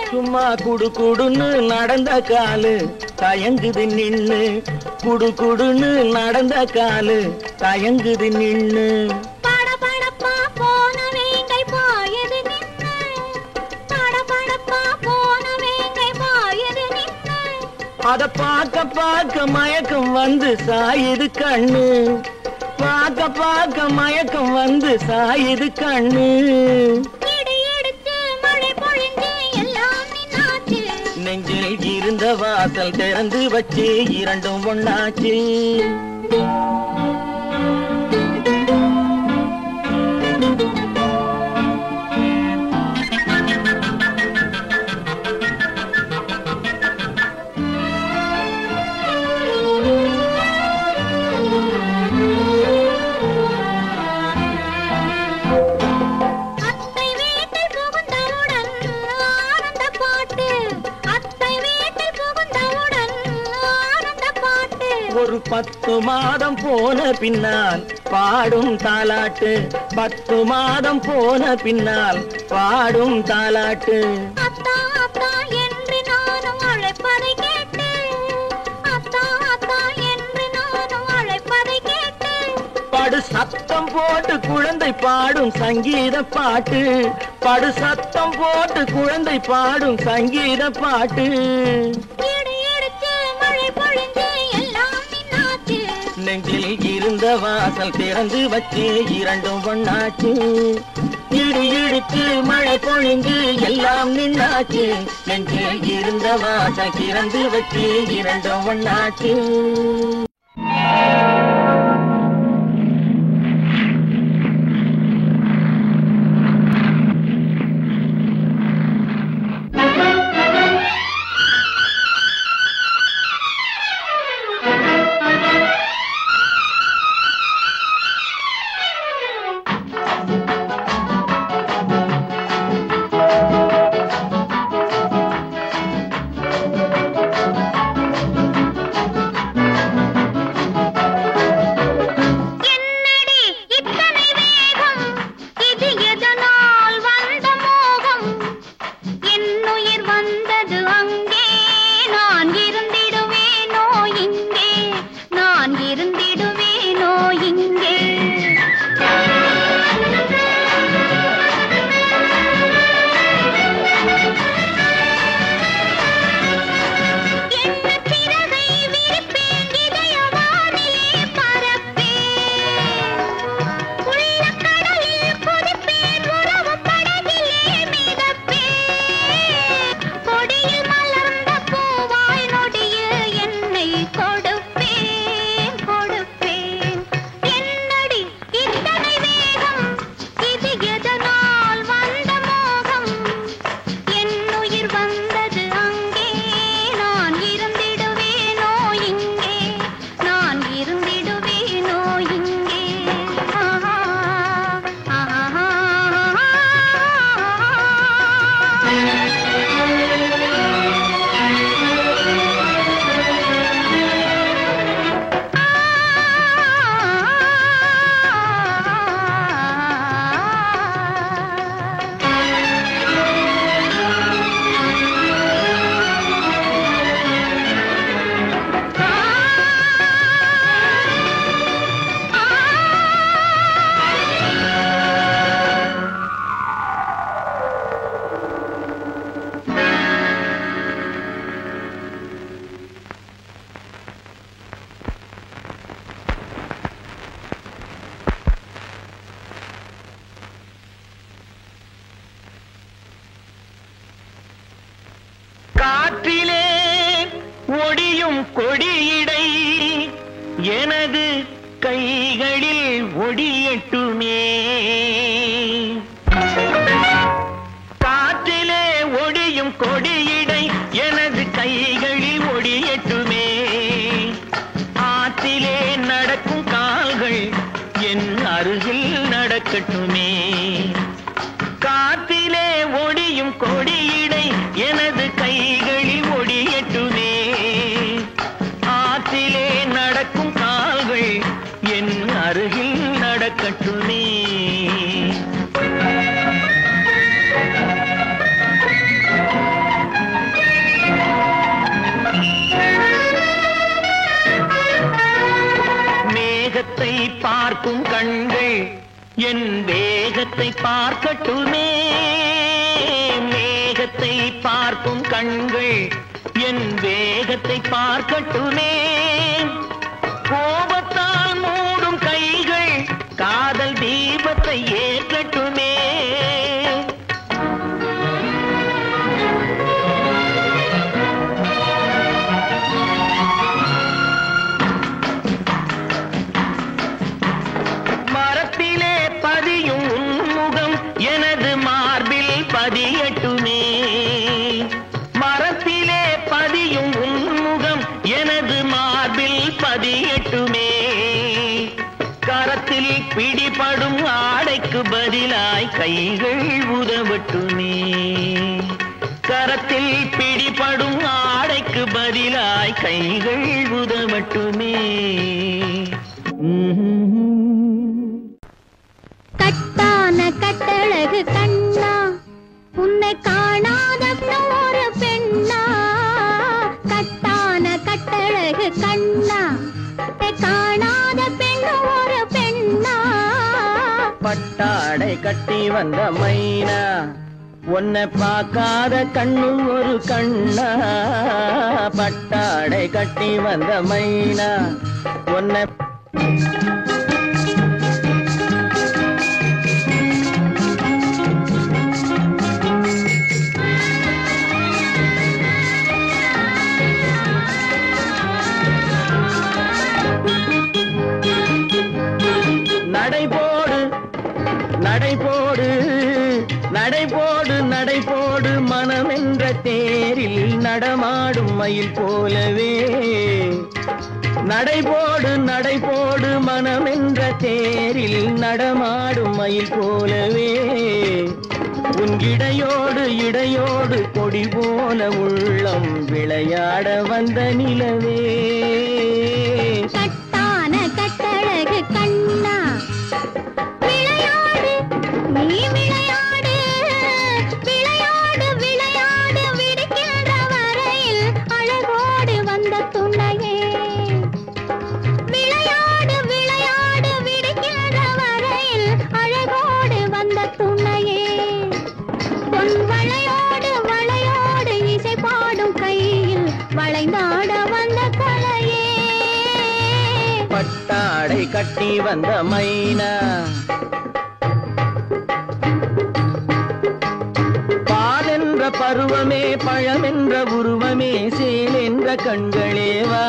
சும்மா குடு குடுன்னு நடந்த காலு தயங்குது நின்னு குடு குடுன்னு நடந்த காலு தயங்குது நின்னு அத பார்க்க பார்க்க மயக்கம் வந்து சாயுது கண்ணு பார்க்க பார்க்க மயக்கம் வந்து சாயுது கண்ணு நெஞ்சில் இருந்த வாசல் திறந்து வச்சு இரண்டும் ஒண்ணாச்சு ஒரு 10 மாதம் போன பின்னால் பாடும் தாலாட்டு 10 மாதம் போன பின்னால் பாடும் தாலாட்டு அத்தா அத்தா என்று நானும் அழைப்பதை கேட்டு அத்தா அத்தா என்று நானும் அழைப்பதை கேட்டு படு சத்தம் போட்டு குழந்தை பாடும் சங்கீத பாட்டு படு சத்தம் போட்டு குழந்தை பாடும் சங்கீத பாட்டு நெஞ்சில் இருந்த வாசல் திறந்து வச்சு இரண்டும் ஒண்ணாச்சு இடி இடிச்சு மழை பொழிந்து எல்லாம் நின்னாச்சு நெஞ்சில் இருந்த வாசல் திறந்து வச்சு இரண்டும் ஒண்ணாச்சு கொடியிடை எனது கைகளில் ஒடியட்டுமே. காற்றிலே ஒடியும் கொடியிடை எனது கைகளில் ஒடியட்டுமே. ஆற்றிலே நடக்கும் கால்கள் என் அருகில் நடக்கட்டுமே. காற்றிலே ஒடியும் கொடியிடை எனது கைகளில் ஒடியட்டுமே. ஆற்றிலே நடக்கும் கால்கள் என் அருகில் நடக்கட்டுமே. மேகத்தை பார்க்கும் கண்கள் என் வேகத்தை பார்க்கட்டுமே. மேகத்தை பார்க்கும் கண்கள் என் வேகத்தை பார்க்கட்டுமே. கோபத்தால் மூடும் கைகள் காதல் தீபத்தை ஏற்றட்டுமே. மரத்திலே பதியும் உன்முகம் எனது மார்பில் பதியட்டுமே. மரத்திலே பதியும் உன்முகம் எனது மார்பில் பதியட்டுமே. கரத்தில் பிடிபடும் ஆடைக்கு பதிலாய் கைகள் உதவட்டுமே. கரத்தில் பிடிபடும் ஆடைக்கு பதிலாய் கைகள் உதவட்டுமே. கட்டான கட்டழகு கண்ணா உன்னை காணாத ஒரு பெண்ணா. கட்டான கட்டழகு கண்ணா காணாத பெண் ஒரு பெண்ணா. பட்டாடை கட்டி வந்த மைனா உன்னை பார்க்காத கண்ணும் ஒரு கண்ணா. பட்டாடை கட்டி வந்த மைனா உன்னை நடைபோடு நடைபோடு நடைபோடு நடைபோடு மனமென்ற தேரில் நடமாடும் மயில் போலவே. நடைபோடு நடைபோடு மனமென்ற தேரில் நடமாடும் மயில் போலவே. உன் இடையோடு இடையோடு கொடி போல உள்ளம் விளையாட வந்த நிலவே. கட்டான கட்டழகு கண்ணா விளையாடு நீ விளையாடு. விளையாடு விளையாடு விடுக்கின்ற வரையில் அழகோடு வந்த துணையே. விளையாடு விளையாடு விடுக்கின்ற வரையில் அழகோடு வந்த துணையே. பொன் வளையோடு வளையோடு இசை பாடும் கையில் வளைந்தாட வந்த கலையே. பட்டாடை கட்டி வந்த மைனா பாலென்ற பருவமே பழமென்ற உருவமே சேல் என்ற கண்களே வா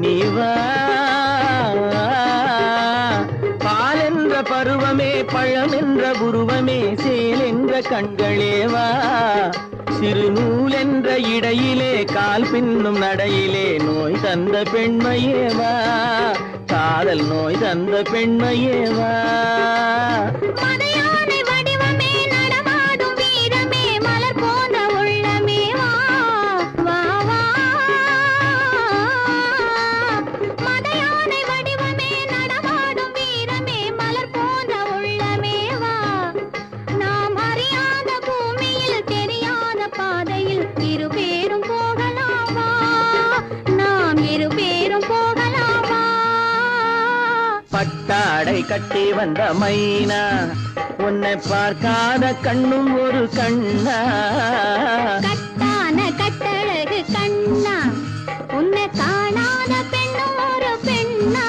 நீ வா. பாலென்ற பருவமே பழமென்ற உருவமே சேல் என்ற கண்களே வா. சிறு நூல் என்ற இடையிலே கால் பின்னும் நடையிலே நோய் தந்த பெண்மையேவா. காதல் நோய் தந்த பெண்மையேவா. மதையானை வடிவமே நடமாடும் வீரமே மலர் போன்ற உள்ளமே வா வா வா. மதையானை வடிவமே நடமாடும் வீரமே மலர் போன்ற உள்ளமே வா. நாம் அறியாத பூமியில் தெரியாத பாதையில் இரு பேரும் போகலாமா. நாம் இரு பேரும் போகலாமா. பட்டாடை கட்டி வந்த மைனா உன்னை பார்க்காத கண்ணும் ஒரு கண்ணா. கட்டான கட்டழகு கண்ணா உன்னை காணாத பெண்ணும் ஒரு பெண்ணா.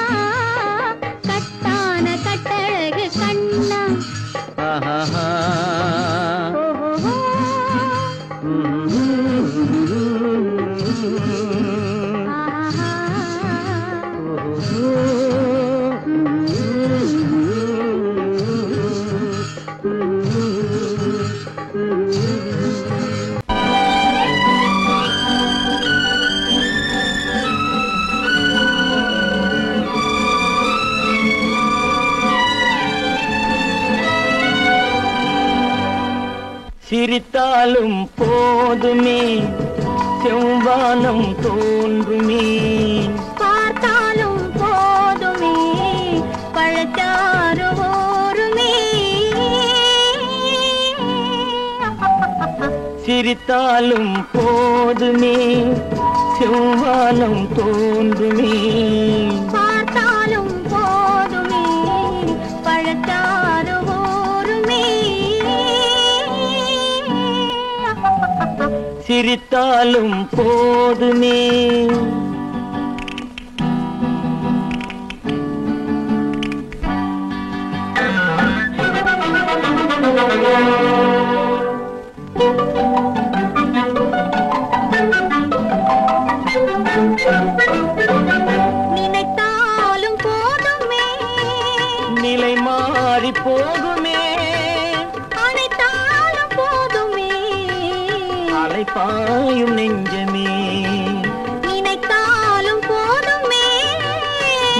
கட்டான கட்டழகு கண்ணா. ஆஹா சிரித்தாலும் போதுமே செவ்வானம் தோன்றுமே பார்த்தாலும் போதுமே பழச்சாறு ஊறுமே சிரித்தாலும் போதுமே செவ்வானம் தோன்றுமே பார்த்தாலும் போதுமே பழச்சாறு ஊறுமே சிரித்தாலும் போதுமே நினைத்தாலும் போதுமே நிலை மாறி போகுமே அனைத்தாலும் போதுமே அலைப்பாயும் நெஞ்சமே நினைத்தாலும் போதுமே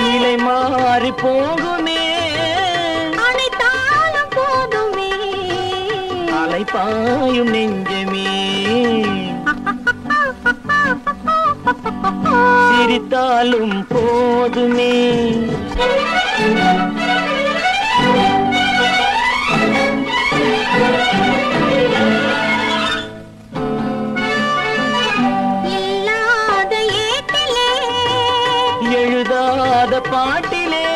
நிலை மாறி போகுமே அனைத்தாலும் போதுமே அலைப்பாயும் நெஞ்சமே சிரித்தாலும் போதுமே இல்லாத ஏட்டிலே எழுதாத பாட்டிலே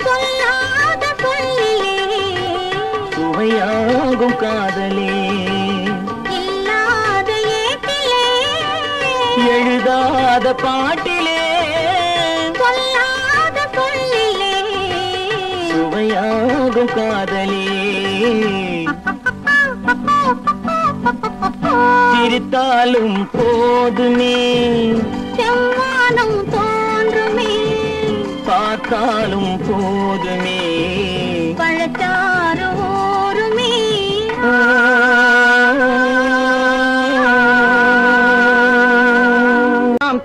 சொல்லாத சொல்லிலே சுவையாகும் காதலே இல்லாத ஏட்டிலே எழுதாத பாட்டிலே சொல்லாத சொல்லிலே சுவையாகும் காதலே சிரித்தாலும் போதுமே செவ்வானம் தோன்றுமே பார்த்தாலும் போதுமே பழச்சாறு ஊறுமே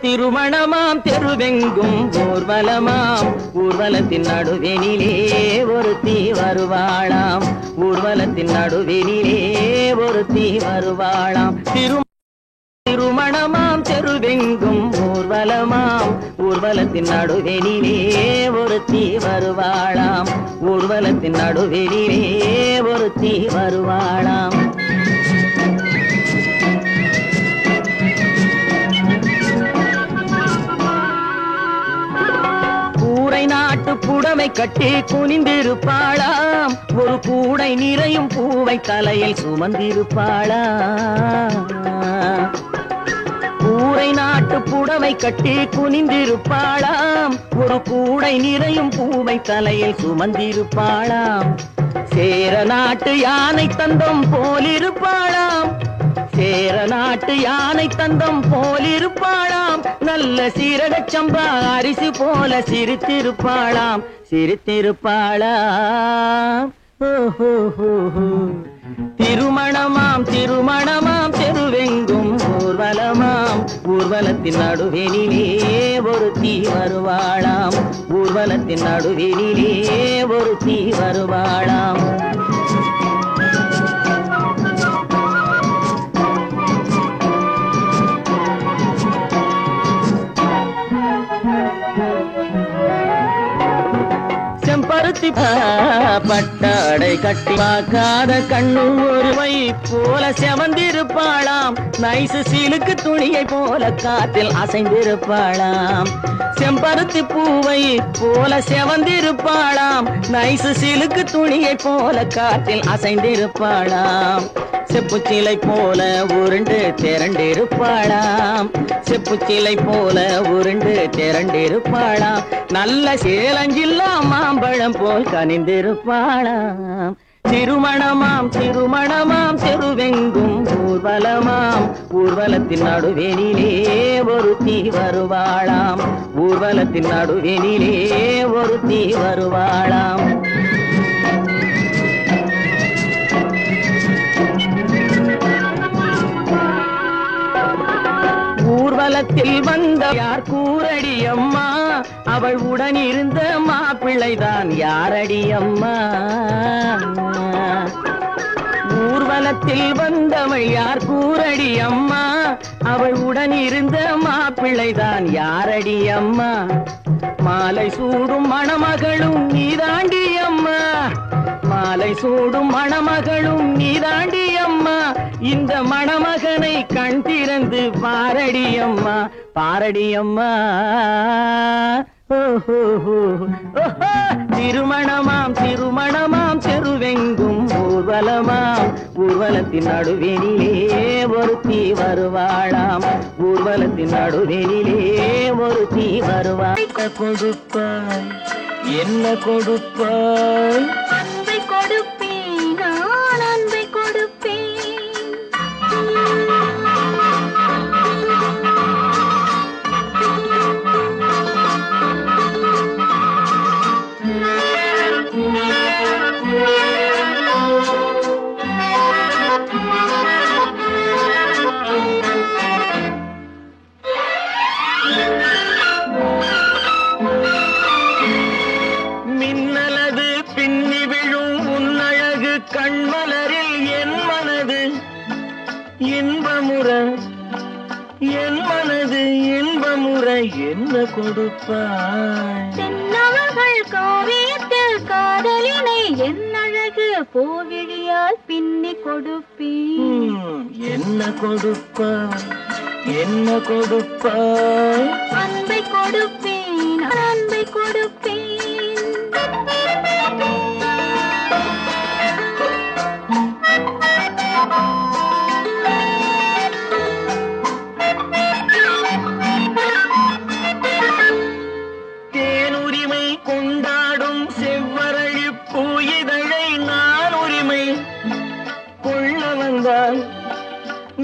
திருமணமாம் தெருவெங்கும் ஊர்வலமாம் ஊர்வலத்தின் நடுவெனிலே ஒருத்தி வருவாளாம் ஊர்வலத்தின் நடுவெனிலே ஒருத்தி வருவாளாம் திருமணமாம் தெருவெங்கும் ஊர்வலமாம் ஊர்வலத்தின் நடுவெனிலே ஒருத்தி வருவாளாம் ஊர்வலத்தின் நடுவெனிலே ஒருத்தி வருவாளாம் நாட்டு புடவை கட்டி குனிந்திருப்பாளாம் ஒரு கூடை நிறையும் பூவை தலையில் சுமந்திருப்பாளாம் கூரை நாட்டு புடவை கட்டி குனிந்திருப்பாளாம் ஒரு கூடை நிறையும் பூவை தலையில் சுமந்திருப்பாளாம் சேர நாட்டு யானை தந்தம் போலிருப்பாளாம் சேர நாட்டு யானை தந்தம் போலிருப்பாளாம் நல்ல சீரகச் சம்பா அரிசி போல சிரித்திருப்பாளாம் சிரித்திருப்பாளாம் திருமணமாம் திருமணமாம் தெருவெங்கும் ஊர்வலமாம் ஊர்வலத்தின் நடுவெனிலே ஒருத்தி வருவாளாம் ஊர்வலத்தின் நடுவெனிலே ஒருத்தி வருவாளாம் செம்பருத்தி பட்டாடை கட்டி பார்க்காத கண்ணு ஒருவை போல செவந்திருப்பாளாம் நைசு சிலுக்கு துணியை போல காத்தில் அசைந்திருப்பாளாம் செம்பருத்தி பூவை போல செவந்திருப்பாளாம் நைசு சிலுக்கு துணியை போல காத்தில் அசைந்திருப்பாளாம் செப்புச்சிலை போல உருண்டு திரண்டிருப்பாளாம் செப்புச்சிலை போல உருண்டு திரண்டிருப்பாளாம் நல்ல சேலஞ்சில்லா மாம்பழம் போல் கனிந்திருப்பாளாம் திருமணமாம் திருமணமாம் தெருவெங்கும் ஊர்வலமாம் ஊர்வலத்தின் நடுவெனிலே ஒருத்தி வருவாளாம் ஊர்வலத்தின் நடுவெனிலே ஒருத்தி வருவாளாம் ஊர்வலத்தில் வந்த யார் கூரடி அம்மா அவள் உடன் இருந்த மாப்பிள்ளைதான் யாரடி அம்மா ஊர்வலத்தில் உலகத்தில் வந்தவள் யார் கூரடி அம்மா, அவள் உடன் இருந்த மாப்பிள்ளைதான் யாரடி அம்மா, மாலை சூடும் மணமகளும் நீதாண்டி அம்மா, மாலை சூடும் மணமகளும் நீதாண்டி அம்மா, இந்த மணமகனை கண் திறந்து பாரடி அம்மா, பாரடி அம்மா. திருமணமாம் திருமணமாம் செருவெங்கும் ஊர்வலமாம், ஊர்வலத்தின் நடுவெளியிலே ஒருத்தி வருவாளாம், ஊர்வலத்தின் நடுவெளியிலே ஒருத்தி வருவாள். கொடுப்பாய் என்ன கொடுப்பாய், அன்பை கொடுப்பேன் நான் அன்பை கொடுப்பேன். மின்னலது பின்னி விழும் உன்னழகு கண்மலரில் என் மனது இன்பமுற, என் மனது இன்பமுற என்ன கொடுப்பாய். தென்னவர்கள் காவியத்தில் காதலினை என் அழகு பூவிழியால் பின்னி கொடுப்பேன். என்ன கொடுப்பாய் என்ன கொடுப்பாய், அன்பை கொடுப்பேன் அன்பை கொடுப்பேன். தேனுரிமை கொண்டாடும் செவ்வரளி பூயிதழை நான் உரிமை கொள்ள வந்தால்,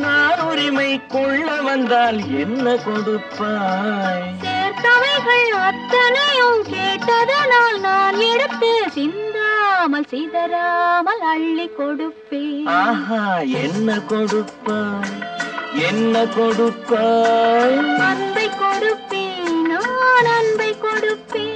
நான் உரிமை கொள்ள வந்தால் என்ன கொடுப்பாய். சேர்த்தவைகள் அத்தனையும் கேட்டதனால் நான் எடுத்து சிந்தாமல் சிதறாமல் அள்ளி கொடுப்பேன். ஆஹா என்ன கொடுப்பாய் என்ன கொடுப்பாய், அன்பை கொடுப்பேன் நான் அன்பை கொடுப்பேன்.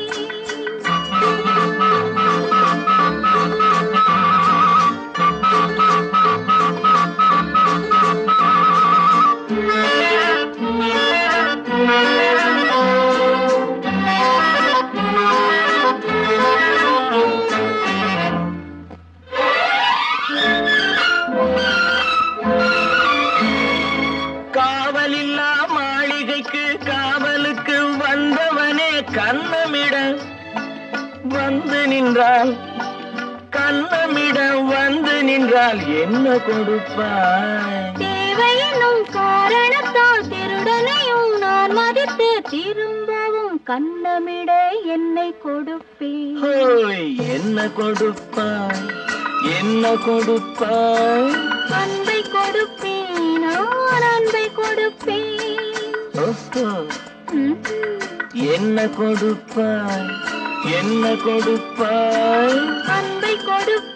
காவலில்லா மாளிகைக்கு காவலுக்கு வந்தவனே கண்ணமிட வந்து நின்றால், கண்ணமிட வந்து நின்றால் என்ன கொடுப்பாய். தேவையெனும் காரணத்தால் திருடனையும் நான் மதித்து திரும்பவும் கண்ணமிட என்னை கொடுப்பேன். ஹோய் என்ன கொடுப்பாய் என்ன கொடுப்பாய், அன்பை கொடுப்பேன் நான் அன்பை கொடுப்பேன். ஓஹோ என்ன கொடுப்பாய் என்ன கொடுப்பாய், அன்பை கொடுப்பேன்